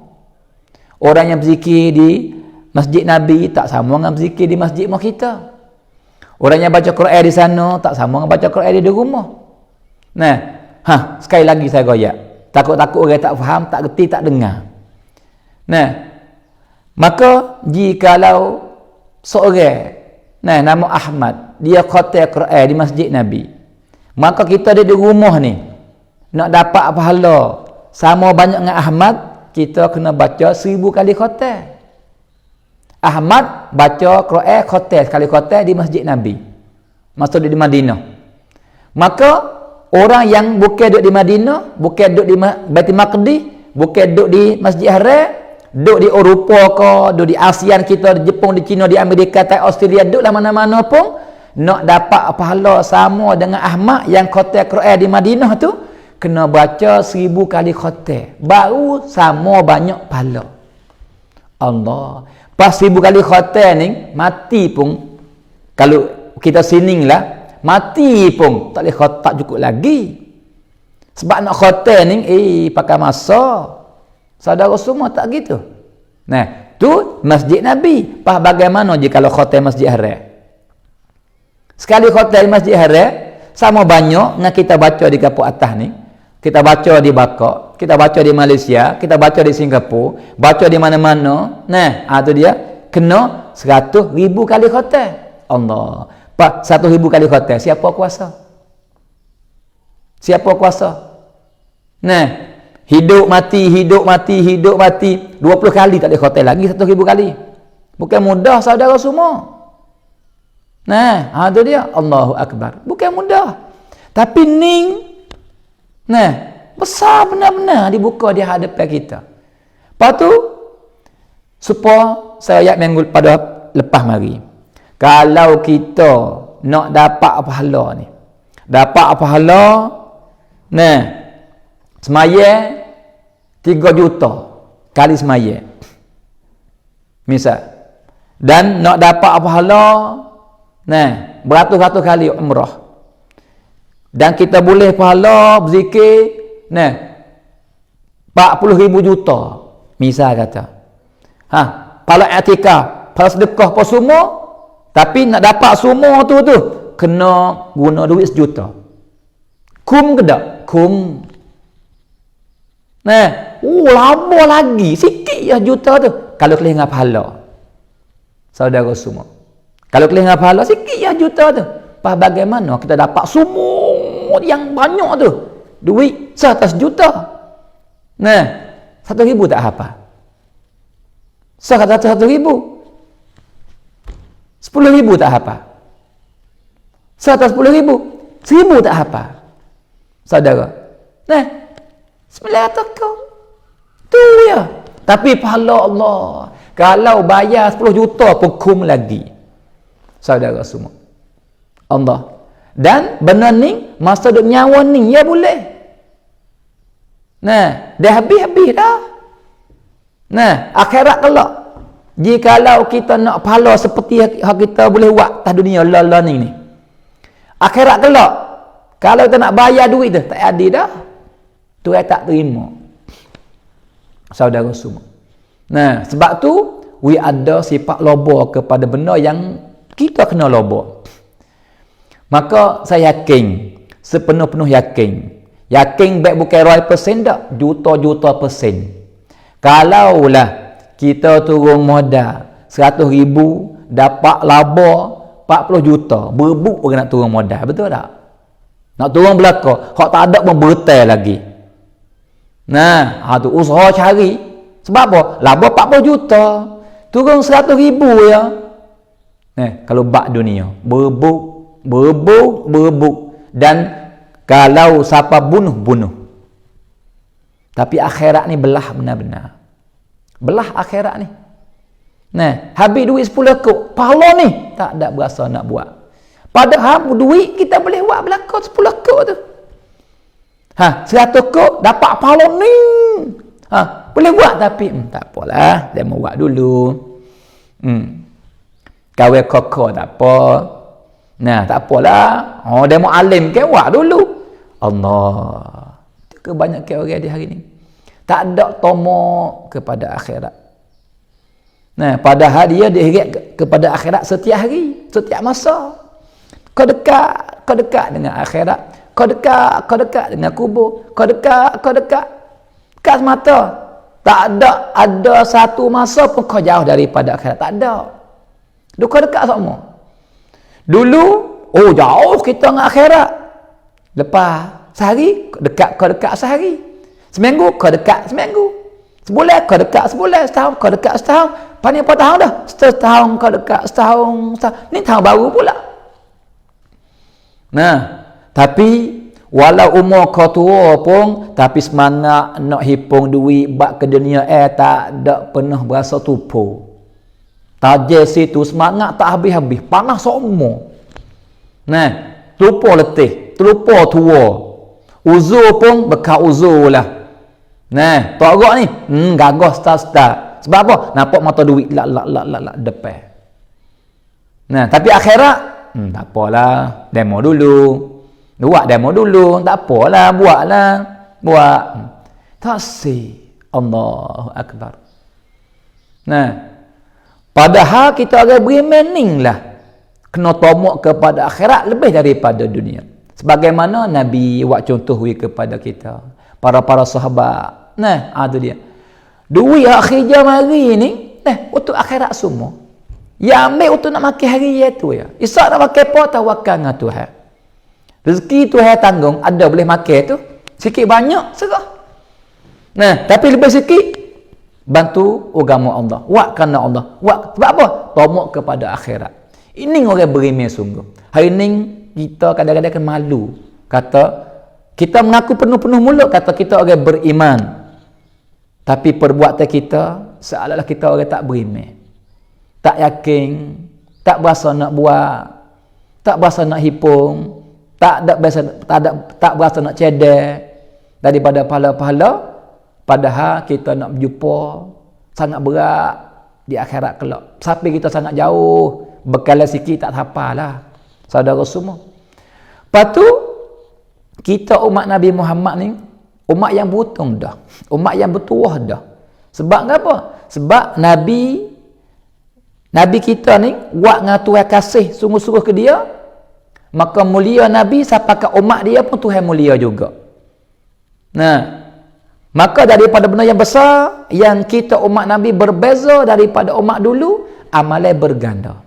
Orang yang berzikir di Masjid Nabi tak sama dengan berzikir di masjid rumah kita. Orang yang baca Quran di sana tak sama dengan baca Quran di rumah. Nah, sekali lagi saya goyak. Takut-takut orang tak faham, tak reti, tak dengar. Nah, maka jikalau seorang nama Ahmad, dia khatam Quran di Masjid Nabi, maka kita di rumah ni nak dapat pahala sama banyak dengan Ahmad, kita kena baca 1000 kali khatam. Ahmad baca Quran khatam sekali khatam di Masjid Nabi. Maksud di Madinah. Maka orang yang bukan duduk di Madinah, bukan duduk di Baitul Maqdis, bukan duduk di Masjid Haram, duduk di Eropah ke, duduk di ASEAN kita, di Jepun, di China, di Amerika, di Australia, duduklah mana-mana pun, nak dapat pahala sama dengan Ahmad yang khatam Quran di Madinah tu, kena baca 1000 kali khatam. Baru sama banyak pahala. Allah. Pas 1000 kali khatam ni, mati pun, kalau kita sining lah, mati pun tak boleh tak cukup lagi. Sebab nak khatam ni, pakai masa. Saudara semua tak gitu. Nah, tu Masjid Nabi. Pas bagaimana je kalau khatam Masjid Haram? Sekali khatam Masjid Haram, sama banyak dengan kita baca di kapuk atas ni. Kita baca di Bangkok, kita baca di Malaysia, kita baca di Singapura, baca di mana-mana. Nah, tu dia kena 100,000 kali khatam. Allah. Pak 1,000 kali khatam, siapa kuasa? Siapa kuasa? Nah, hidup mati 20 kali tak boleh khatam lagi 1,000 kali. Bukan mudah saudara semua. Nah, tu dia. Allahu Akbar. Bukan mudah. Tapi ning, nah, besar benar-benar dibuka di hadapan kita. Lepas tu, supaya saya ayat minggu pada lepas mari. Kalau kita nak dapat pahala ni, dapat pahala, nah, semaya 3 juta kali semaya. Misal. Dan nak dapat pahala, nah, beratus-ratus kali umrah. Dan kita boleh pahala berzikir, nah, 40,000 juta. Misal kata. Pahala i'tikaf, pahala sedekah apa semua, tapi nak dapat semua tu kena guna duit 1 juta. Kum ke tak? Kum. Nah, lama lagi. Sikit ya juta tu. Kalau kelih dengan pahala. Saudara semua. Kalau kelih dengan pahala, sikit ya juta tu. Pas bagaimana kita dapat semua yang banyak tu. Duit 100 juta. Nah, 1,000 tak apa. 100,000. 10,000 tak apa. 110,000. 1,000 tak apa. Saudara. Nah, 900 kau. Tu ya. Tapi pahala Allah. Kalau bayar 10 juta pun kum lagi. Saudara semua. Allah. Dan benar ni, masa duk nyawa ni, ya boleh. Nah, dah habis-habis dah. Nah, akhirat kelak. Jikalau kita nak pahala seperti yang kita boleh buat atas dunia la ni. Akhirat kelak. Kalau kita nak bayar duit tu, tak ada dah. Tuhan tak terima. Saudara semua. Nah, sebab tu, we ada sifat loba kepada benda yang kita kena loba. Maka saya yakin, sepenuh-penuh yakin. Yakin baik bukan 100% tak, juta-juta persen. Kalaulah kita turun modal 100,000, dapat laba 40 juta, berebut orang nak turun modal, betul tak? Nak turun belakang, hak tak ada pun bertai lagi. Nah, tu usaha cari. Sebab apa? Laba 40 juta, turun 100,000 ya. Kalau bak dunia, berebut. Dan kalau siapa bunuh. Tapi akhirat ni belah benar-benar. Belah akhirat ni. Nah, habis duit 10 kok, pahala ni tak ada berasa nak buat. Padahal duit kita boleh buat belakang 10 kok tu. 100 kok dapat pahala ni. Boleh buat tapi tak apalah, dia mau buat dulu. Kawin kokok tak apa. Nah, tak apalah. Dia mau alim ke buat dulu. Allah. Kebanyakan orang di hari ni tak ada tomo kepada akhirat. Nah, padahal dia diheret kepada akhirat setiap hari, setiap masa. Kau dekat dengan akhirat. Kau dekat dengan kubur. Kau dekat. Dekat semata. Tak ada satu masa pun kau jauh daripada akhirat. Tak ada. Kau dekat semua. Dulu, jauh kita dengan akhirat. Lepas sehari, kau dekat sehari. Seminggu, kau dekat seminggu. Sebulan, kau dekat sebulan. Setahun, kau dekat setahun. Paling apa tahun dah? Setahun, kau dekat setahun. Ni tahun baru pula. Nah, tapi walau umur kau tua pun, tapi semangat nak hipung duit bak ke dunia tak ada pernah berasa tupu. Tajir situ semangat tak habis-habis, panas semua. Nah, terlupa letih, terlupa tua. Uzur pun bekas uzur lah. Nah, tok gerak ni, gagah start. Sebab apa? Nampak mata duit lak depan. Nah, tapi akhirat, tak apalah, demo dulu. Buat demo dulu, tak apalah, buat. Tasih. Allahu Akbar. Nah, padahal kita agak beriman lah. Kena tomok kepada akhirat lebih daripada dunia. Sebagaimana Nabi buat contoh kepada kita. Para sahabat. Nah, itu dia. Duit akhir jam hari ni, untuk akhirat semua. Yang ambil untuk nak makan hari itu ya. Isak nak makan apa, tawakal dengan Tuhan. Rezeki Tuhan tanggung, ada boleh makan tu. Sikit banyak, serah. Nah, tapi lebih sikit, Bantu agama Allah. Buat kerana Allah. Buat sebab apa? Tomok kepada akhirat. Ini orang berimeh sungguh. Hari ini kita kadang-kadang kan malu. Kata, kita mengaku penuh-penuh mulut kata kita orang beriman. Tapi perbuatan kita seolah-olah kita orang tak beriman. Tak yakin, tak berasa nak buat, tak berasa nak hipung, tak berasa nak cedek daripada pahala-pahala, padahal kita nak berjumpa sangat berat di akhirat kelak. Sampai kita sangat jauh, bekalan sikit tak apalah. Saudara semua. Lepas tu kita umat Nabi Muhammad ni umat yang beruntung dah. Umat yang bertuah dah. Sebab apa? Sebab Nabi kita ni buat dengan Tuhan kasih sungguh-sungguh ke dia, maka mulia Nabi sampai ke umat dia pun Tuhan mulia juga. Nah, maka daripada benda yang besar yang kita umat Nabi berbeza daripada umat dulu, amalan berganda.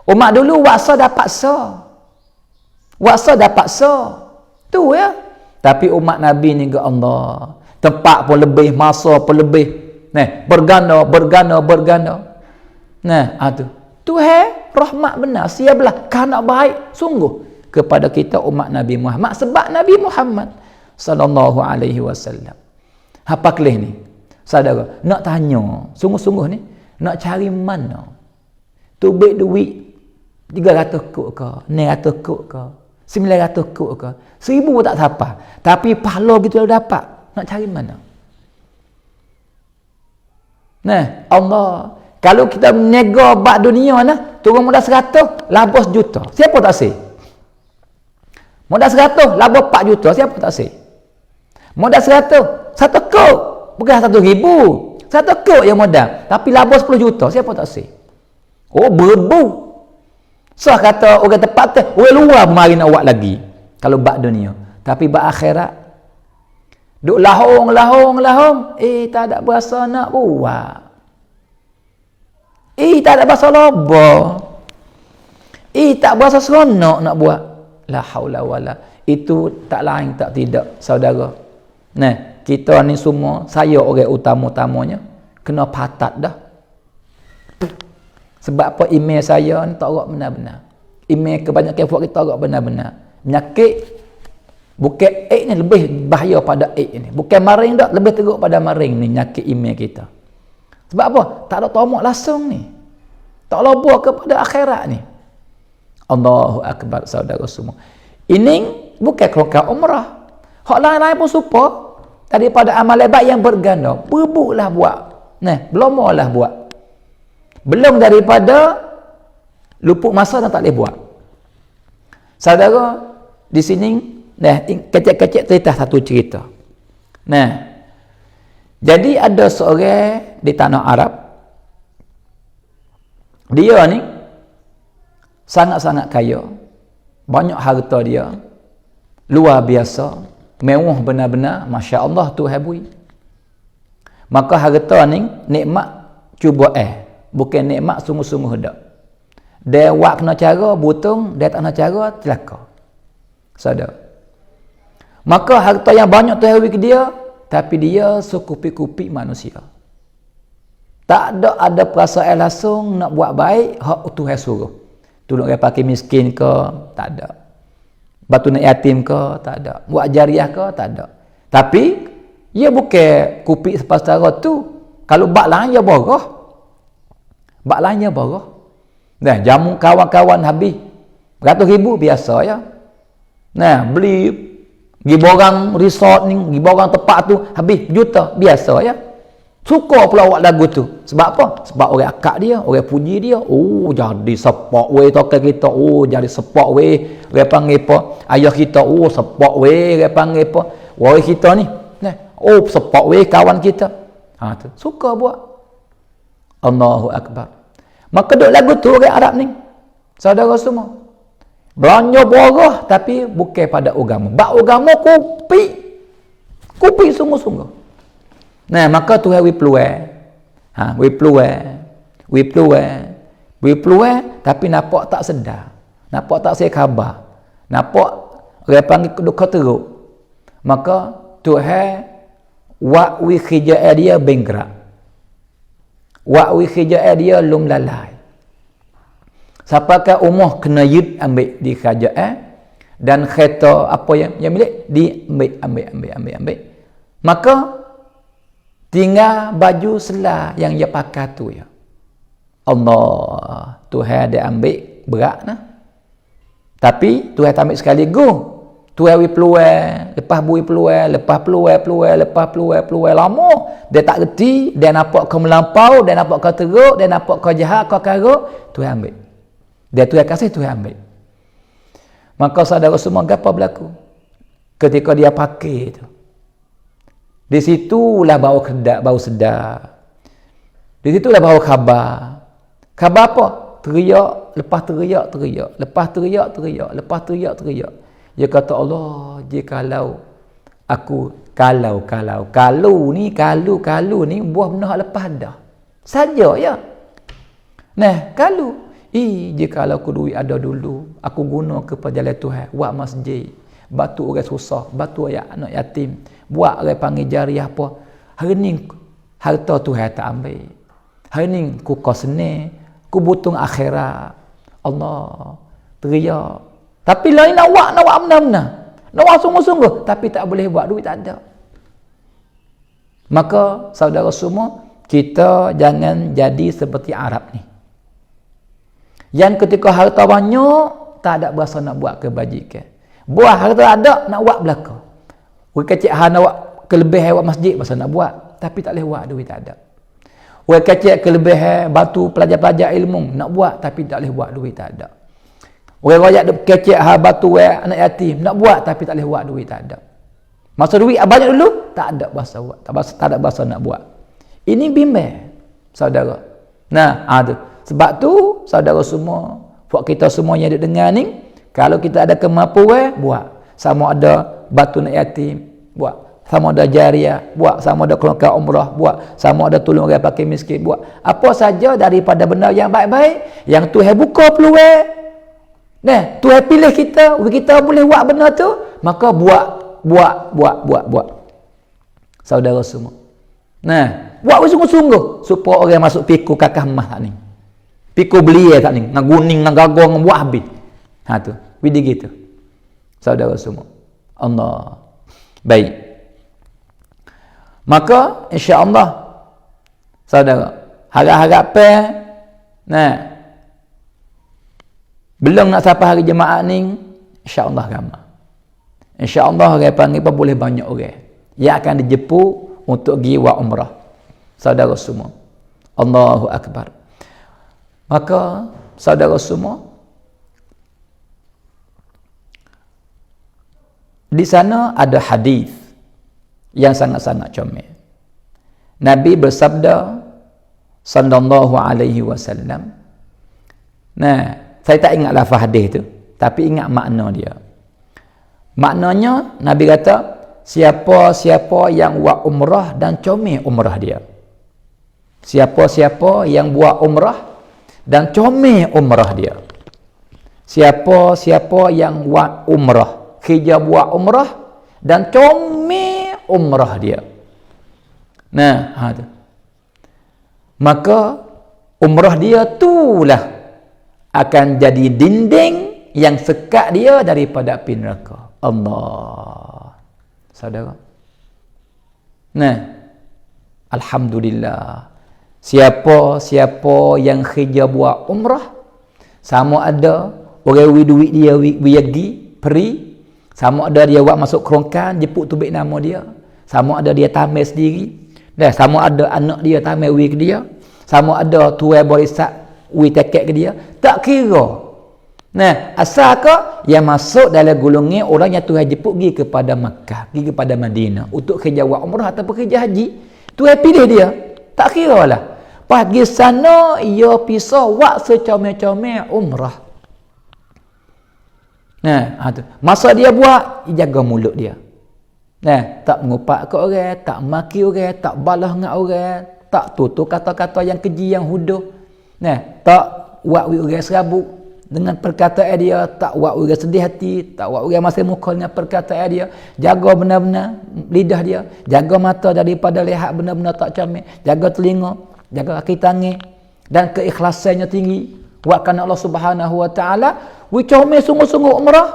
Umat dulu waksa dapat sa. Waksa dapat sa. Tu ya. Tapi umat Nabi ni ke Allah, tempat pun lebih, masa pun lebih. Nah, berganda. Nah, tu. Tuhan rahmat benar, siaplah kanak baik sungguh kepada kita umat Nabi Muhammad sebab Nabi Muhammad sallallahu alaihi wasallam. Apa kelih ni? Saudara, nak tanya, sungguh-sungguh ni, nak cari mana? Tubik duit 300 kut ke, 900 kut ke, 900 kut ke, 1000 pun tak siapa. Tapi pahala gitu dah dapat. Nak cari mana? Nah, Allah, kalau kita menega bab dunia nah, turun modal 100, labas juta. Siapa tak sih? Modal 100, labas 4 juta. Siapa tak sih? Modal 100, 1 kut. Bukan 1,000. 1 kut yang modal. Tapi labas 10 juta. Siapa tak sih? Oh, berbu. So kata orang tepat tu, orang luar mari nak buat lagi. Kalau bab dunia. Tapi bab akhirat, duk lahong. Tak ada berasa nak buat. Tak ada berasa loba. Tak berasa seronok nak buat. La haula wala. Itu tak lain tak tidak, saudara. Nah, kita ni semua, saya orang utama-utamanya, kena patat dah. Sebab apa email saya ni tak agak benar-benar. Email kebanyakan buat kita agak benar-benar. Penyakit, bukan ni lebih bahaya pada ni. Bukan maring dah, lebih teruk pada maring ni, penyakit email kita. Sebab apa? Tak ada tomok langsung ni. Tak lobo kepada akhirat ni. Allahu Akbar, saudara semua. Ini bukan kelongkar umrah. Hak lain-lain pun supaya daripada amalan baik yang berganda. Berbuklah buat. Nah, belomolah buat. Belum daripada luput masa dan tak boleh buat. Saudara, di sini, nah, kecil-kecil cerita satu cerita. Nah, jadi ada seorang di tanah Arab, dia ni sangat-sangat kaya, banyak harta dia, luar biasa, mewah benar-benar, Masya Allah tu habui. Maka harta ni nikmat cuba bukan nikmat sungguh-sungguh dak. Dia buat kena cara butung, dia tak kena cara celaka. Saudara. Maka harta yang banyak tu habui ke dia, tapi dia sekupi-kupi manusia. Tak ada perasaan langsung nak buat baik, hak Tuhan suruh. Tolong orang pakai miskin ke, tak ada. Batu nak yatim ke, tak ada. Buat jariah ke, tak ada. Tapi ia bukan kupi secara tu. Kalau bak lain dia borah. Bak lain dia borah. Nah, jamu kawan-kawan habis beratus ribu biasa ya. Nah, beli pergi borang resort ni, pergi borang tempat tu habis juta biasa ya. Suka pula buat lagu tu. Sebab apa? Sebab orang akak dia, orang puji dia. Oh, jadi sepak weh tokai kita. Oh, jadi sepak weh. Orang panggil apa? Ayah kita. Oh, sepak weh. Orang panggil apa? Wah kita ni. Nah, oh, sepak weh kawan kita. Ha tu. Suka buat. Allahu Akbar. Maka duk lagu tu orang Arab ni. Saudara semua. Belanja borah tapi bukan pada agama. Bak agama kupi. Kupi sungguh-sungguh. Nah, maka Tuhan we peluang. We peluang tapi nampak tak sedar. Nampak tak saya khabar. Nampak orang panggil duka teruk. Maka Tuhan we khijai dia bengkrak. Wak wi kerjaan dia lum lalai. Siapakah umur kena yud ambil di kerajaan dan kereta apa yang milik di ambil. Maka tinggal baju selah yang dia pakai tu ya. Allah, Tuhan dia ambil berat nah. Tapi Tuhan tak ambil sekaligus. Tuhan wi peluang, lepas bui peluang, lepas peluang lama. Dia tak reti, dia nampak kau melampau, dia nampak kau teruk, dia nampak kau jahat, kau karuk, Tuhan ambil. Dia Tuhan kasih, Tuhan ambil. Maka saudara semua gapo berlaku? Ketika dia pakai itu. Di situlah bau sedar. Di situlah bau khabar. Khabar apa? Teriak, lepas teriak. Dia kata Allah, jikalau aku kalau ni buah benar lepas dah. Saja ya. Nah, jikalau aku duit ada dulu, aku guna kepada jalan Tuhan, buat masjid, batu orang susah, batu anak yatim, buat orang panggil jariah apa. Hari ni harta Tuhan tak ambil. Hari ni ku kosne, ku butung akhirat. Allah teriak. Tapi lain nak buat benar-benar. Nak buat sungguh-sungguh, tapi tak boleh buat, duit tak ada. Maka saudara semua, kita jangan jadi seperti Arab ni. Yang ketika harta banyak, tak ada berasa nak buat kebajikan. Buah harta ada, nak buat belaka. Orang kecil nak buat kelebihan buat masjid, berasa nak buat. Tapi tak boleh buat, duit tak ada. Orang kecil kelebihan batu pelajar-pelajar ilmu, nak buat, tapi tak boleh buat, duit tak ada. Orang royak kecil batu anak yatim, nak buat, tapi tak boleh buat, duit tak ada. Masa duit banyak dulu, tak ada bahasa buat. Tak ada bahasa nak buat. Ini bimbang, saudara. Nah, ada. Sebab tu, saudara semua, buat kita semua yang ada dengar ni, kalau kita ada kemampuan, buat. Sama ada batu anak yatim, buat. Sama ada jariah, buat. Sama ada keluarga umrah, buat. Sama ada tolong orang pakai miskin, buat. Apa saja daripada benda yang baik-baik, yang Tuhan buka peluang. Nah, Tuhan pilih kita boleh buat benda tu, maka buat. Saudara semua. Nah, buat sungguh-sungguh supaya orang masuk piku kakak emas tak ni. Piku belia tak ni, nak guning, nak gagong, buat habis. Tu, video gitu. Saudara semua. Allah. Baik. Maka insya-Allah saudara, harap-harapan belum nak sampai hari jemaah ni, insya-Allah ramai. Insya-Allah orang panggil pun boleh banyak orang yang akan dijemput untuk pergi buat umrah. Saudara semua. Allahu akbar. Maka saudara semua, di sana ada hadis yang sangat-sangat comel. Nabi bersabda sallallahu alaihi wasallam. Saya tak ingat lafaz hadis tu, tapi ingat makna dia. Maknanya Nabi kata, siapa-siapa yang buat umrah dan comel umrah dia. Siapa-siapa yang buat umrah dan comel umrah dia. Siapa-siapa yang buat umrah, kerja buat umrah dan comel umrah dia. Maka umrah dia itulah akan jadi dinding yang sekat dia daripada api neraka. Allah. Saudara. Alhamdulillah. Siapa yang kerja buat umrah, sama ada orang duit dia pergi, sama ada dia buat masuk kerongkan, jemput tubik nama dia, sama ada dia tamer sendiri, sama ada anak dia tamer ke dia, sama ada tuan barisan tiket ke dia, tak kira. Asal ke yang masuk dalam golongan orang yang Tuhan jemput pergi kepada Makkah, pergi kepada Madinah untuk kerja buat umrah ataupun kerja haji, Tuhan pilih dia, tak kira lah. Pergi sana ia pisah buat secomel-comel umrah. Masa dia buat, dia jaga mulut dia. Tak mengupak ke orang, tak maki orang, tak balas dengan orang, tak tutur kata-kata yang keji, yang huduh. Tak buat orang serabut dengan perkataan dia, tak buat orang sedih hati, tak buat orang masih muka dengan perkataan dia. Jaga benar-benar lidah dia, jaga mata daripada lihat benar-benar tak comel, jaga telinga, jaga kaki tangan dan keikhlasannya tinggi buat kerana Allah Subhanahu wa taala, we comel sungguh-sungguh umrah,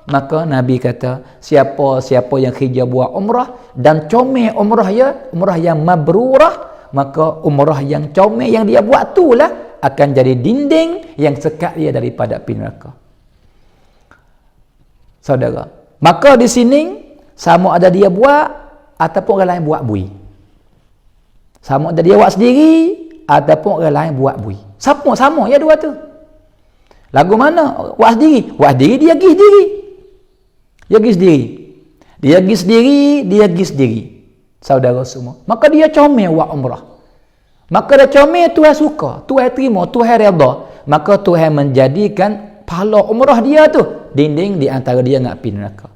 maka Nabi kata siapa yang kerja buat umrah dan comel umrah yang mabrurah, maka umrah yang comel yang dia buat itulah akan jadi dinding yang sekat dia daripada api neraka. Saudara, maka di sini sama ada dia buat ataupun orang lain buat bui. Sama ada dia buat sendiri ataupun orang lain buat bui. Sama ya dua tu. Lagu mana? Buat sendiri. Buat sendiri dia pergi sendiri. Dia pergi sendiri. Saudara semua. Maka dia comel buat umrah. Maka dia comel, Tuhan suka, Tuhan terima, Tuhan redha. Maka Tuhan menjadikan pahala umrah dia tu dinding di antara dia dengan api neraka.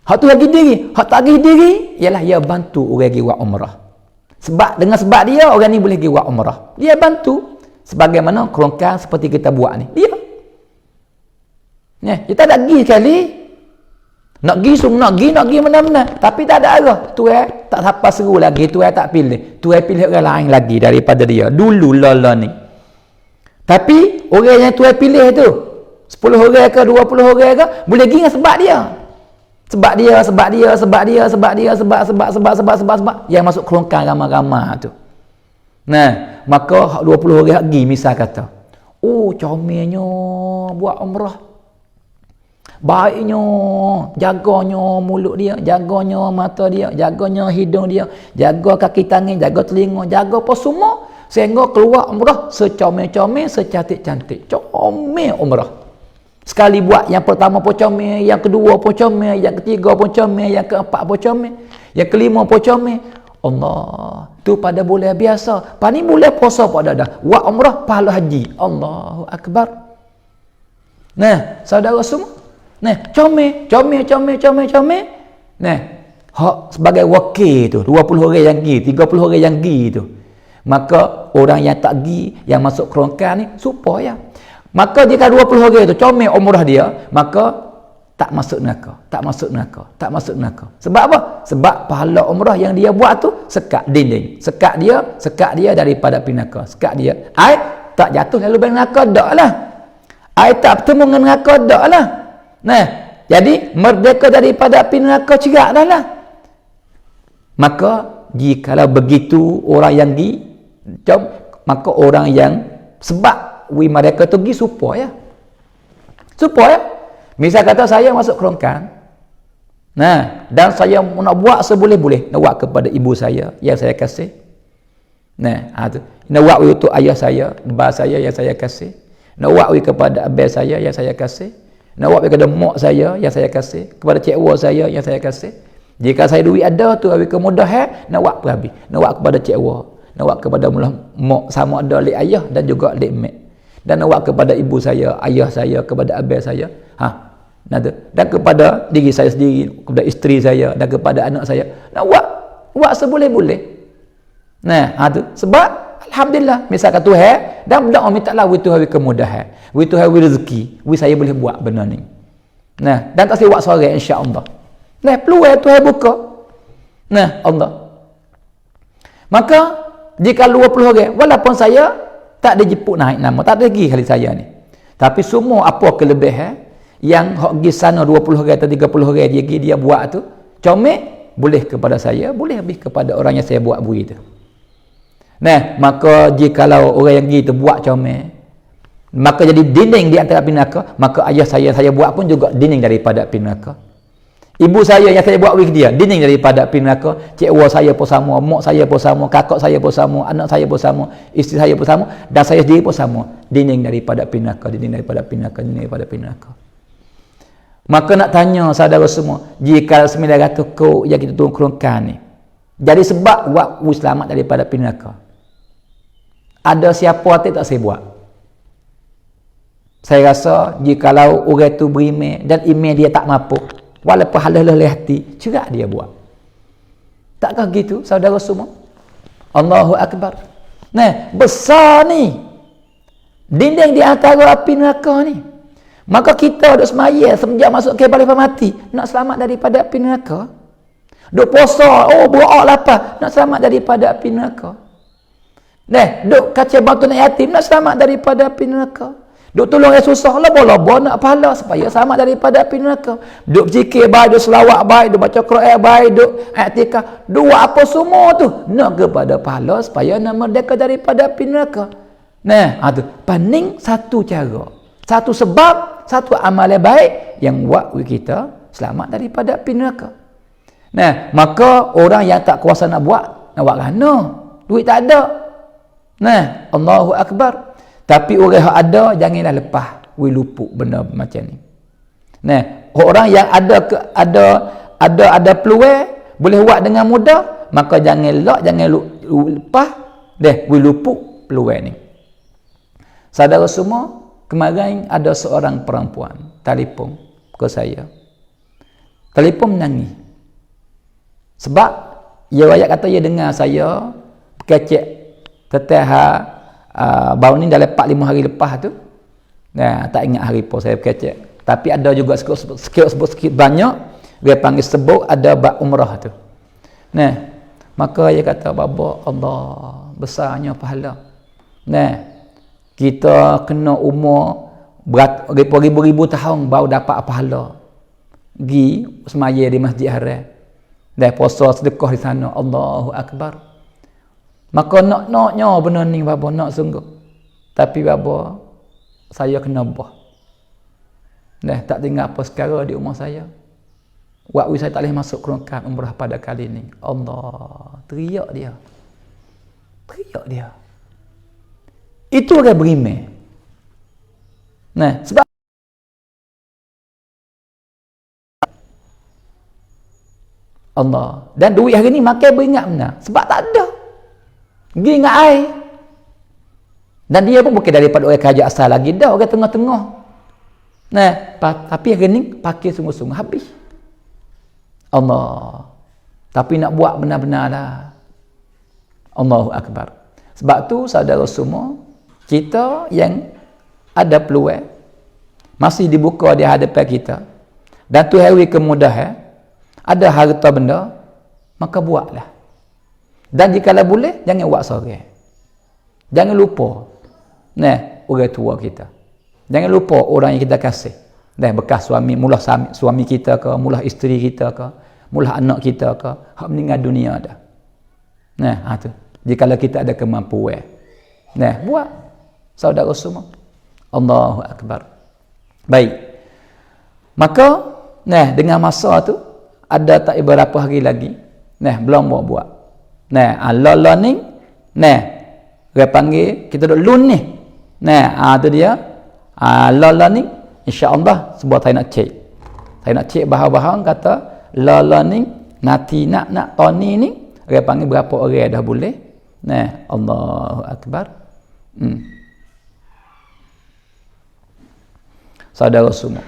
Hak tu lagi diri, hak tak lagi diri ialah ia bantu orang pergi buat umrah. Dengan sebab dia orang ni boleh pergi buat umrah. Dia bantu sebagaimana kerongkan seperti kita buat ni. Dia kita tak pergi sekali. Nak pergi mana-mana. Tapi tak ada arah. Tuhan tak siapa seru lagi. Tuhan tak pilih. Tuhan pilih orang lain lagi daripada dia. Dulu lala ni. Tapi orang yang Tuhan pilih tu 10 orang ke 20 orang ke boleh pergi dengan sebab dia. Sebab yang masuk kelongkang ramai-ramai tu. Nah, maka 20 orang pergi misal kata, oh comelnya buat umrah, baiknya, jaganya mulut dia, jaganya mata dia, jaganya hidung dia, jaga kaki tangan, jaga telinga, jaga apa semua sehingga keluar umrah secomel-comel, secantik-cantik. Comel umrah. Sekali buat, yang pertama pun comel, yang kedua pun comel, yang ketiga pun comel, yang keempat pun comel, yang kelima pun comel. Allah, tu pada bulan biasa. Pani bulan puasa pada dah. Buat umrah pahala haji. Allahu akbar. Nah, saudara semua. Nah, comel. Nah, hak sebagai wakil tu, 20 orang yang pergi, 30 orang yang pergi tu. Maka orang yang tak pergi, yang masuk kerongkan ni supaya maka jika 20 orang itu comel umrah dia, maka tak masuk neraka. Sebab apa? Sebab pahala umrah yang dia buat tu sekat dinding. Sekat dia daripada api neraka. Sekat dia. Ai tak jatuh lalu bang neraka dak lah. Ai tak bertemu dengan neraka dak lah. Nah, jadi merdeka daripada api neraka cerak dah lah. Maka jikalau begitu orang yang maka orang yang sebab mereka tu pergi supaya misal kata saya masuk kerongkan, nah, dan saya nak buat seboleh-boleh, nak buat kepada ibu saya yang saya kasih, nah, tu nak buat untuk ayah saya, bapa saya yang saya kasih, nak buat kepada abang saya yang saya kasih, nak buat kepada mak saya yang saya kasih, kepada cikgu saya yang saya kasih. Jika saya duit ada tu awi kemudahan, nak buat perabi, nak buat kepada cikgu, nak buat kepada mak sama ada lek ayah dan juga lek mak. Dan awak kepada ibu saya, ayah saya, kepada abang saya, dan kepada diri saya sendiri, kepada isteri saya, dan kepada anak saya, nak buat seboleh-boleh. Nah, tu sebab alhamdulillah, misalkan Tuhan dan berdoa mintalah wi Tuhan kemudahan, wi Tuhan rezeki, wi saya boleh buat benda ni. Nah, dan tak saya buat seorang insya-Allah. Nah, peluang Tuhan buka. Nah, Allah. Maka jika 20 orang, walaupun saya tak dijemput naik nama, tak ada lagi kali saya ni. Tapi semua apa kelebihan yang hok pergi sana 20 orang atau 30 orang dia buat tu, comel boleh kepada saya, boleh habis kepada orang yang saya buat bui tu. Nah, maka jikalau orang yang pergi tu buat comel, maka jadi dinding di antara api neraka, maka ayah saya buat pun juga dinding daripada api neraka. Ibu saya yang saya buat wik dia, dinding daripada api neraka. Cikgu saya pun sama, mak saya pun sama, kakak saya pun sama, anak saya pun sama, isteri saya pun sama, dan saya sendiri pun sama. Dinding daripada api neraka, dinding daripada api neraka, dinding daripada api neraka. Maka nak tanya saudara semua, jika 900 kau yang kita turun kerongkan ni, jadi sebab buat selamat daripada api neraka, ada siapa hati tak saya buat? Saya rasa jikalau orang tu berimeh dan imeh dia tak mampu, walaupun halal-halal hati, cerak dia buat. Takkah gitu, saudara semua? Allahu Akbar. Nah, besar ni dinding di antara api neraka ni. Maka kita duk semaya semenjak masuk ke balik mati, nak selamat daripada api neraka. Duk puasa, berdoa lapar, nak selamat daripada api neraka. Duk kacau batu nak yatim nak selamat daripada api neraka. Duk tolong yang susah lobo-lobo nak pahala supaya selamat daripada api neraka. Duk zikir baik, duk selawat baik, duk baca Quran baik, duk i'tikaf, duk buat apa semua tu nak kepada pahala supaya nak merdeka daripada api neraka. Tu pening satu cara, satu sebab, satu amalan baik yang buat kita selamat daripada api neraka. Maka orang yang tak kuasa nak buat kerana duit tak ada. Allahu Akbar. Tapi orang yang ada janganlah lepas luput benda macam ni. Orang yang ada peluang boleh buat dengan mudah, maka jangan lepas luput peluang ni. Saudara semua, kemarin ada seorang perempuan telefon ke saya. Telefon menangis. Sebab ia ayat kata ia dengar saya kecek teteh baru ni dalam 4-5 hari lepas tu. Tak ingat hari apa saya kecek. Tapi ada juga sikit banyak dia panggil sebut ada bab umrah tu. Maka ia kata baba Allah besarnya pahala. Kita kena umur ribu-ribu tahun baru dapat pahala. Gi semaya di Masjid Haram. Puasa sedekah di sana. Allahu Akbar. Maka nak-naknya benda ni baba nak sungguh. Tapi baba saya kena bah. Tak tinggal apa sekarang di rumah saya. Waktu saya tak boleh masuk kerangka umrah pada kali ni. Allah, teriak dia. Teriak dia. Itu orang berimeh. Sebab Allah. Dan duit hari ni makan beringat benar. Sebab tak ada. Pergi ingat air. Dan dia pun bukan daripada orang kerja asal lagi dah. Orang tengah-tengah. Tapi hari ni pakai sungguh-sungguh. Habis. Allah. Tapi nak buat benar-benar lah. Allahu Akbar. Sebab tu saudara semua, kita yang ada peluang, masih dibuka di hadapan kita. Dan tu hari kemudahan, ada harta benda, maka buatlah. Dan jika boleh, jangan buat sorang. Jangan lupa orang tua kita. Jangan lupa orang yang kita kasih. Bekas suami, mulah suami kita ke, mulah isteri kita ke, mulah anak kita ke, hak meninggal dunia dah. Tu. Jika kita ada kemampuan. Buat. Saudara semua. Allahu Akbar. Baik. Maka, dengan masa tu, ada tak beberapa hari lagi, belum buat. Allah ni, dia panggil, kita duduk lun ni. Tu dia. Allah ni, insya-Allah, sebab saya nak cek. Saya nak cek bahawa kata, Allah ni, nanti nak Tony ni, dia panggil berapa orang dah boleh. Allahu Akbar. Saudara semua.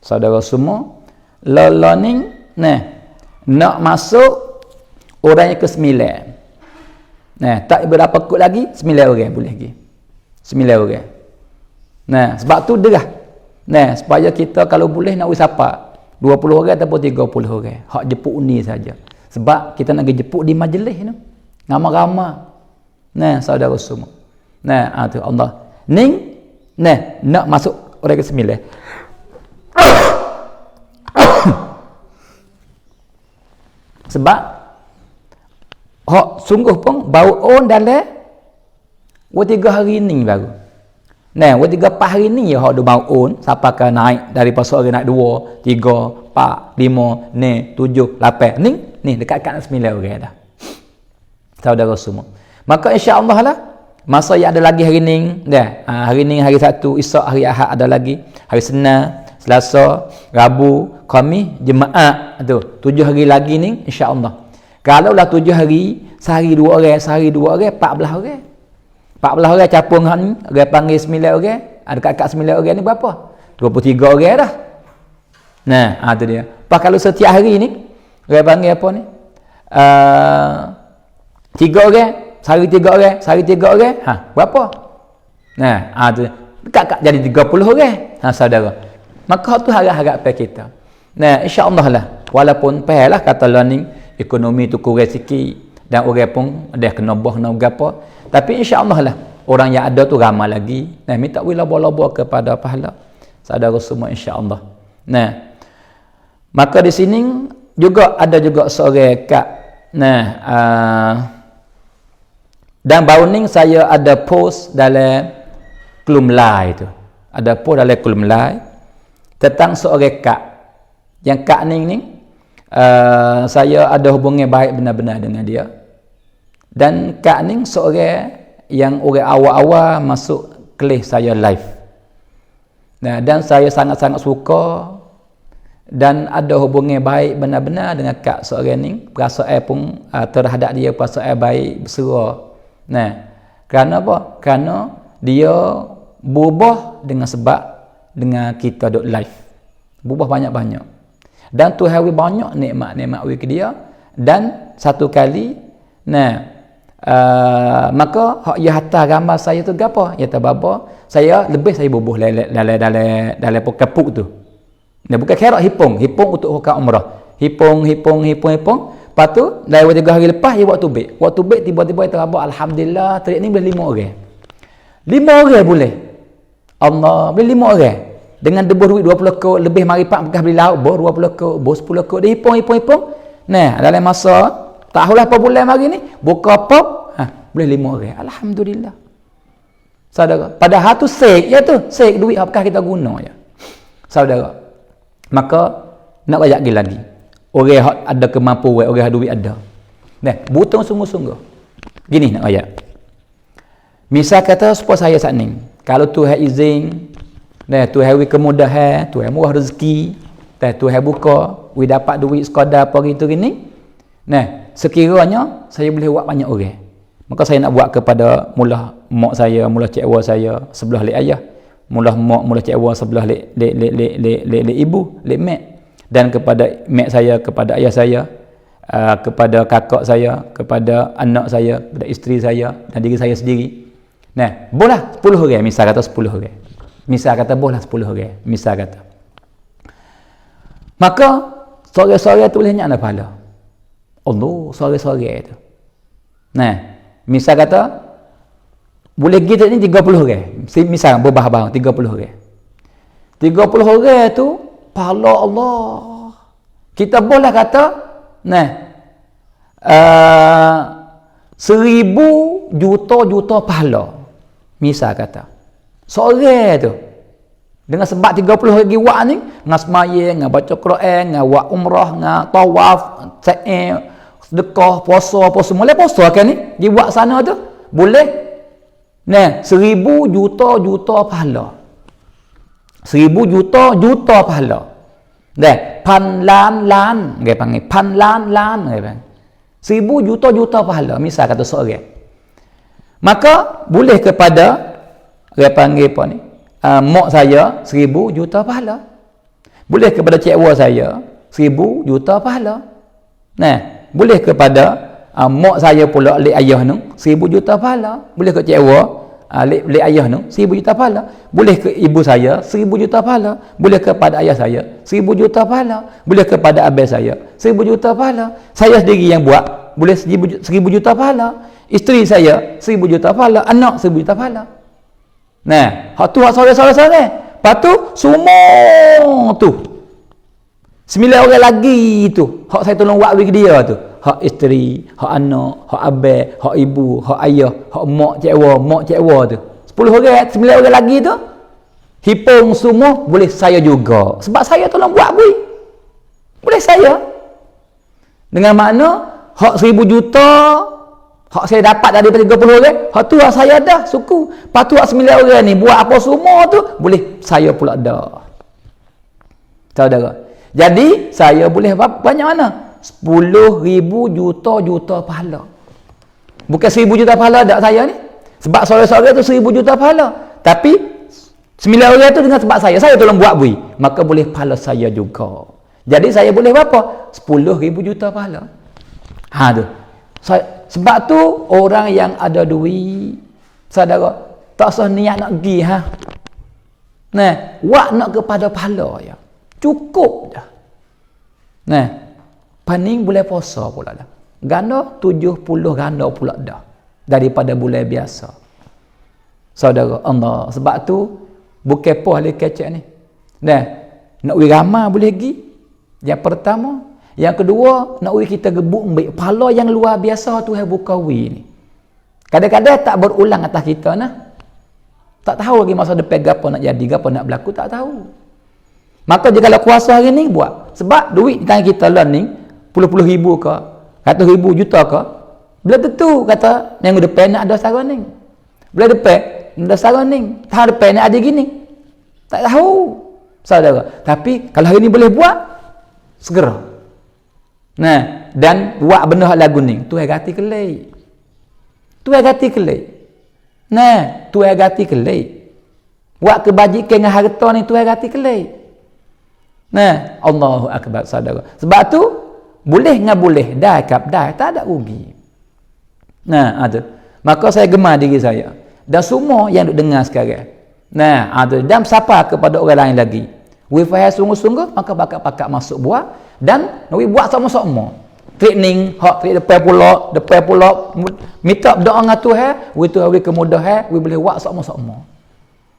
Saudara semua, learning nak masuk orang yang ke-9. Tak berapa kot lagi, 9 orang boleh pergi. 9 orang. Sebab tu derah. Supaya kita kalau boleh nak wisapa 20 orang ataupun 30 orang. Hak jemput ni saja. Sebab kita nak pergi jemput di majlis tu. Ramai-ramai. Saudara semua. Tu Allah. Nak masuk orang ke-9. Sebab hak sungguh pun baru on dalam 3 hari ni baru. 3-4 hari ni hak dia baru on sampai ke naik daripada seorang naik 2, 3, 4, 5, 7, 8. Ni dekat-dekat 9 orang dah. Saudara semua. Maka insya-Allah lah masa yang ada lagi hari ni, hari ni hari Sabtu, Isyak, hari Ahad ada lagi, hari Senin, Selasa, Rabu, Khamis, Jumaat tu. 7 hari lagi ni insya-Allah. Kalau lah 7 hari, sehari 2 orang, 14 orang. 14 orang capung hang ni, orang panggil 9 orang, dekat-dekat 9 orang ni berapa? 23 orang dah. Tu dia. Pas kalau setiap hari ni, orang panggil apa ni? 3 orang, sehari 3 orang, sehari 3 orang, berapa? Nah, tu dekat jadi 30 orang. Saudara. Maka tu harap-harap kita. Nah, insya-Allah lah, walaupun lah kata learning ekonomi tu kurang sikit dan orang pun dah kena gapo, tapi insya-Allah lah orang yang ada tu ramai lagi. Nah, minta wila-bola kepada pahala saudara semua insya-Allah. Nah, maka di sini juga ada juga seorang kak. Nah, dan baru ni saya ada post dalam Kelumlai tu. Ada post dalam Kelumlai tentang seorang kak. Yang kak ni saya ada hubungan baik benar-benar dengan dia. Dan kak ni seorang yang orang awal-awal masuk kelas saya live. Nah, dan saya sangat-sangat suka dan ada hubungan baik benar-benar dengan kak seorang ni. Perasaan pun terhadap dia perasaan baik bersera. Nah, kerana apa? Kerana dia berubah dengan sebab dengan kita duk live. Berubah banyak-banyak. Dan Tuhan beri banyak nikmat-nikmat ke dia. Dan satu kali, maka hak ia hantar gambar saya tu gapo? Ya tababa, saya bubuh dalam kapuk tu. Dia bukan kerak hipung untuk hukam umrah. Hipung. Lepas tu, dalam 3 hari lepas dia buat tubik. Buat tubik tiba-tiba dia terabak, alhamdulillah, trik ni boleh 5 orang. 5 orang boleh. Allah, boleh 5 orang. Dengan debus duit 20 kod, lebih marifat bekas beli lauk, bos 20 kod, bos 10 kod, dia hipung. Nah, dalam masa tahulah apa bulan hari ni, buka pop, boleh 5 orang. Alhamdulillah. Saudara, padahal tu sek je tu, sek duit apakah kita guna je. Saudara, maka nak banyak lagi. Orang yang ada kemampuan, orang yang duit ada. Nah, butuh sungguh-sungguh. Gini nak ayat. Misal kata supaya saya saat ni, kalau Tuhan izin, Tuhan beri kemudahan, Tuhan murah rezeki, Tuhan buka, we dapat duit sekadar apa gitu gini. Nah, sekiranya saya boleh buat banyak orang. Maka saya nak buat kepada mula mak saya, mula cikgu saya sebelah lek ayah, mula mak, mula cikgu sebelah lek ibu, lek mak, dan kepada mak saya, kepada ayah saya, kepada kakak saya, kepada anak saya, kepada isteri saya dan diri saya sendiri. Nah, bolehlah 10 orang, misal kata 10 orang. Misal kata bolehlah 10 orang, misal kata. Maka sore-sore tu boleh nyana pahala. Allah, sore-sore tu. Nah, misal kata boleh kita ni 30 orang. Misal berbah-bah 30 orang. 30 orang tu pahala Allah. Kita boleh kata 1000 juta pahala. Misal kata sore tu dengan sebab 30 hari buat ni dengan sembahyang, dengan baca Quran, dengan buat umrah, dengan tawaf, sa'i, sedekah, puasa semua puasa kan ni dibuat sana tu boleh 1000 juta pahala. 1000 juta pahala. Dah, pan lan dia panggil pan lan dia panggil. 1000 juta pahala misal kata seorang. Maka boleh kepada dia panggil apa ni? Mak saya 1000 juta pahala. Boleh kepada cikgu saya 1000 juta pahala. Nah, boleh kepada mak saya pula lek ayah nu 1000 juta pahala. Boleh ke cikgu lek ayah nu 1000 juta pahala. Boleh ke ibu saya 1000 juta pahala. Boleh kepada ayah saya 1000 juta pahala. Boleh kepada abang saya 1000 juta pahala. Saya sendiri yang buat boleh 1000 juta pahala. Isteri saya 1000 juta pahala. Anak 1000 juta pahala. Nah, hak tu hak sore-sore. Lepas tu semua tu 9 orang lagi tu hak saya tolong buat bagi dia tu. Hak isteri, hak anak, hak abang, hak ibu, hak ayah, hak mak cikgu tu. 10 orang, 9 orang lagi tu hipung semua boleh saya juga. Sebab saya tolong buat bui. Boleh saya. Dengan makna hak 1000 juta hak saya dapat daripada 30 orang, hak tu hak saya dah suku. Lepas tu hak 9 orang ni buat apa semua tu boleh saya pula dah. Saudara. Jadi saya boleh banyak mana? 10,000 juta pahala. Bukan 1000 juta pahala dak saya ni. Sebab sore-sore tu 1000 juta pahala. Tapi 9 orang tu dengan sebab saya tolong buat bui, maka boleh pahala saya juga. Jadi saya boleh berapa? 10,000 juta pahala. Ha tu. Sebab tu orang yang ada duit, saudara, tak usah niat nak pergi ha. Nah, wak nak kepada pahala ya. Cukup dah. Nah, paning boleh puasa pula dah. Ganda 70 ganda pula dah daripada bulan biasa. Saudara Allah, sebab tu bukan apa hal kecek ni. Nah, nak wi ramai boleh pergi. Yang pertama, yang kedua, nak wi kita gebuk ambil pahala yang luar biasa tu yang buka wi ni. Kadang-kadang tak berulang atas kita nah. Tak tahu lagi masa depan gapo nak jadi, gapo nak berlaku, tak tahu. Maka jika kalau kuasa hari ni buat. Sebab duit di tangan kita lah ni, puluh-puluh ribu ke, ratus ribu, juta ke, belum tentu kata yang depan nak ada sarang ni. Belum depan ada sarang ni. Tahun depan nak ada gini. Tak tahu. Saudara. Tapi kalau hari ni boleh buat, segera. Nah, dan buat benda hak lagu ni, tu hati kelai. Tu hati kelai. Nah, tu hati kelai. Buat kebajikan dengan harta ni tu hati kelai. Nah, Allahu akbar saudara. Sebab tu boleh dengan boleh, dah kap dah, tak ada rugi. Nah, ada. Maka saya gemar diri saya. Dan semua yang duk dengar sekarang. Nah, ada dan siapa kepada orang lain lagi. We faham sungguh-sungguh, maka bakat-bakat masuk buat dan we buat sama-sama. Training, hak trik depan pula, minta doa dengan Tuhan, we tu we kemudahan, we boleh buat sama-sama.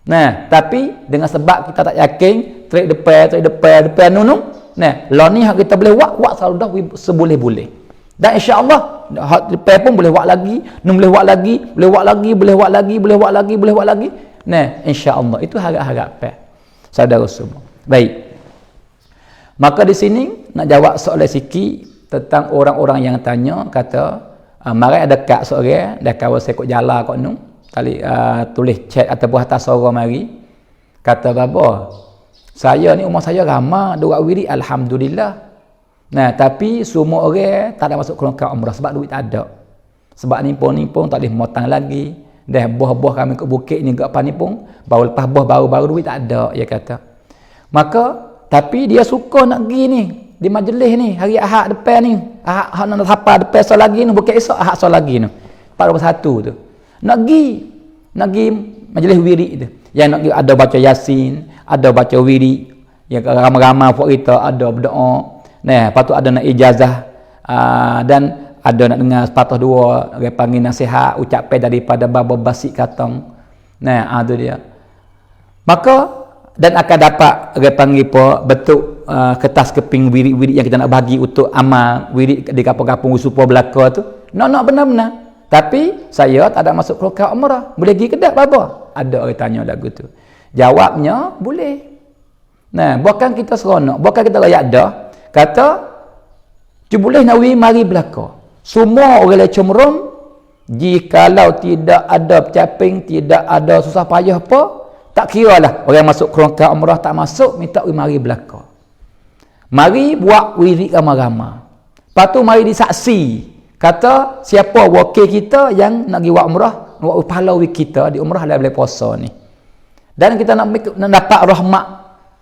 Nah, tapi dengan sebab kita tak yakin, trik depan nunung. Nah, lah ni hak kita boleh buat selalu dah seboleh-boleh. Dan insya-Allah hak depan pun boleh buat lagi, boleh buat lagi. Nah, insya-Allah itu harap-harapan. Saudara semua. Baik. Maka di sini nak jawab soalan sikit tentang orang-orang yang tanya kata mari ada kat seorang dah kawan saya kok jalan kok nu kali tulis chat ataupun hantar suara mari kata bapa saya ni umur saya ramai dua wirid alhamdulillah. Nah, tapi semua orang tak ada masuk kelompok umrah sebab duit tak ada. Sebab nimpung tak boleh motang lagi. Dah buah-buah kami ke bukit ni ke apa ni pun baru lepas buah baru duit tak ada dia kata. Maka tapi dia suka nak pergi ni di majlis ni hari Ahad depan ni. Ahad nak apa depan so lagi ni bukan esok Ahad so lagi ni. 41 tu. Nak pergi majlis wirid tu. Yang nak pergi ada baca Yasin, ada baca wirid, yang ramai-ramai puak kita ada berdoa. Nah, lepas tu ada nak ijazah dan ada nak dengar sepatah dua orang panggil nasihat ucapan daripada Baba Basik Katong. Nah, ada dia. Maka dan akan dapat orang panggil bentuk kertas keping wirid-wirid yang kita nak bagi untuk amal wirid di kampung-kampung supaya belaka tu. Nak benar-benar. Tapi saya tak ada masuk kelompok umrah. Boleh pergi ke tak baba? Ada orang tanya lagu tu. Jawabnya boleh. Nah, bukan kita seronok, bukan kita layak dah. Kata boleh nawi mari belaka. Semua orang lecom rom jikalau tidak ada caping, tidak ada susah payah apa, tak kiralah orang masuk kelompok umrah tak masuk minta mari belaka. Mari buat wirid ramai-ramai. Lepas tu mari disaksi. Kata siapa wakil kita yang nak pergi buat umrah, buat pahala kita di umrah lah boleh puasa ni. Dan kita nak dapat rahmat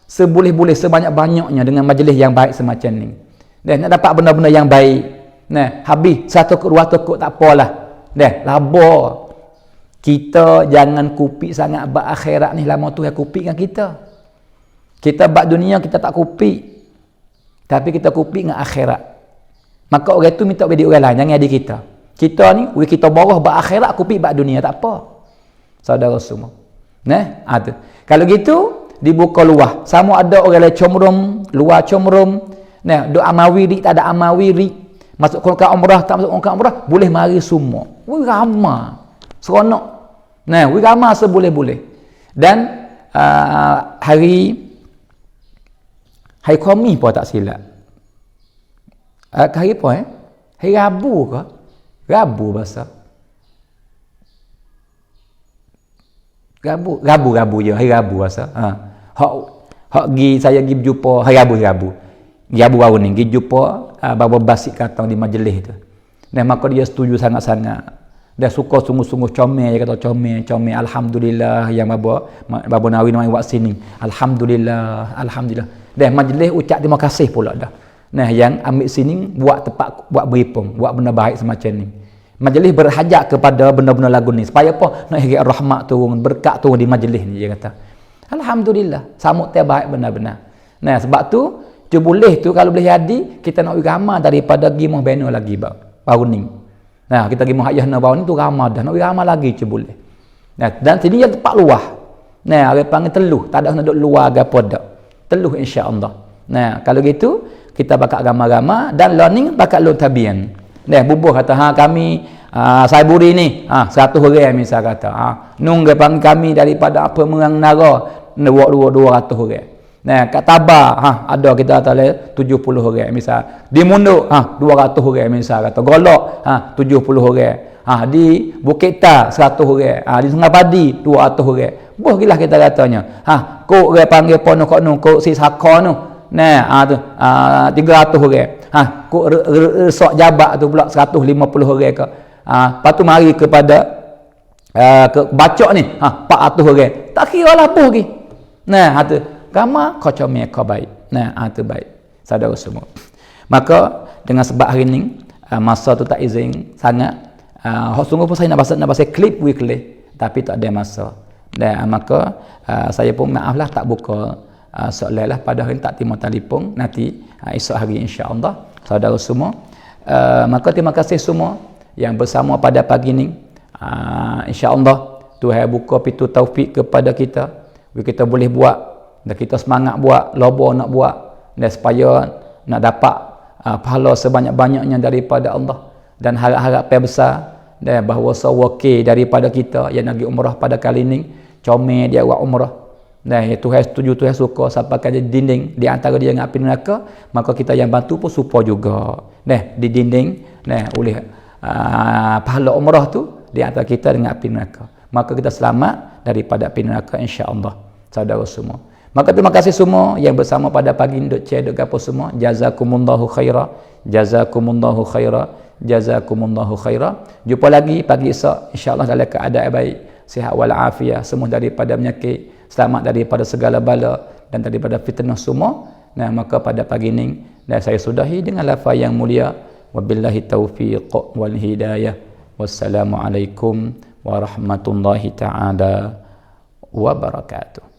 seboleh-boleh sebanyak-banyaknya dengan majlis yang baik semacam ni. Dan nak dapat benda-benda yang baik. Nah, habis satu dua tukuk tak apalah. Dah, laba. Kita jangan kupik sangat bab akhirat ni lama tu yang kupik dengan kita. Kita bab dunia kita tak kupik. Tapi kita kupik dengan akhirat. Maka orang tu minta bagi orang lain, jangan ada kita. Kita ni, kita bawah bab akhirat kupik bab dunia tak apa. Saudara semua. Nah, ada. Kalau gitu dibuka luah. Sama ada orang lain comrom, luar comrom. Nah, doa amal wirid tak ada amal wirid. Masuk kelompok umrah tak masuk kelompok umrah, boleh mari semua. Ramai. Seronok. Nah, ramai seboleh-boleh. Dan hari Khamis pun tak silap. Hari apa Hari Rabu ke? Rabu bahasa. Rabu je, hari Rabu bahasa. Hak saya pergi jumpa hari Rabu baru ni pergi jumpa Baba Basik Katong di majlis tu. Dan maka dia setuju sangat-sangat. Dia suka sungguh-sungguh comel, dia kata comel alhamdulillah yang Baba Nawi buat sini. Alhamdulillah. Dan majlis ucap terima kasih pula dah. Nah, yang ambil sini buat tempat buat beripung, buat benda baik semacam ni. Majlis berhajat kepada benda-benda lagu ni. Supaya apa? Nak hidup rahmat turun, berkat turun di majlis ni, dia kata. Alhamdulillah, samut terbaik benar-benar. Nah, sebab tu, boleh tu kalau boleh jadi, kita nak ramah daripada gimuh beno lagi baru ni. Nah, kita gimuh ayah na baru ni tu ramah dah, nak ramah lagi boleh. Nah, dan sini yang tempat luah. Nah, orang panggil teluh, tak ada nak duduk luar ke apa dak. Teluh insya-Allah. Nah, kalau gitu kita bakal ramah-ramah dan learning bakal lu tabian. Nah, bubuh kata kami saya buri ni 100 orang misal kata. Nunggu panggil kami daripada apa Merang Nara 200 orang. Nah, kat Tabah ada kita kata 70 orang misal. Di Munduk 200 orang misal kata. Golok 70 orang. Di Bukit Tas 100 orang. Di Sungai Padi 200 orang. Boh gilah kita katanya. Kok orang panggil pono kok nu kok si Saka nu. Nah, 300 orang. Kok resok Jabak tu pula 150 orang ke. Lepas tu mari kepada ke bacok ni 400 orang. Tak kira lah apa lagi. Nah, tu gamma kocome kau baik. Nah, tu baik. Saudara semua. Maka dengan sebab hari ni masa tu tak izin sangat. Sungguh pun saya nak bahasa clip weekly tapi tak ada masa. Dan maka saya pun maaflah tak buka soalan lah pada hari tak terima telefon nanti esok hari insya-Allah saudara semua. Maka terima kasih semua yang bersama pada pagi ni. Insya-Allah Tuhan buka pintu taufik kepada kita. Kita boleh buat dan kita semangat buat, lobo nak buat dan supaya nak dapat pahala sebanyak-banyaknya daripada Allah dan harap-harap besar dan bahawa sewakil daripada kita yang nak pergi umrah pada kali ni comel dia buat umrah. Nah, Tuhan setuju, Tuhan suka sampai jadi dinding di antara dia dengan api neraka, maka kita yang bantu pun supa juga. Nah, di dinding oleh pahala umrah tu di antara kita dengan api neraka. Maka kita selamat daripada api neraka insya-Allah. Saudara semua. Maka terima kasih semua yang bersama pada pagi ni duk share duk gapo semua. Jazakumullahu khaira. Jazakumullahu khaira. Jazakumullahu khaira. Jumpa lagi pagi esok insya-Allah dalam keadaan baik, sihat wal afiah, semua daripada penyakit, selamat daripada segala bala dan daripada fitnah semua. Nah, maka pada pagi ini saya sudahi dengan lafaz yang mulia. Wabillahi taufiq wal hidayah. Wassalamualaikum warahmatullahi taala wabarakatuh.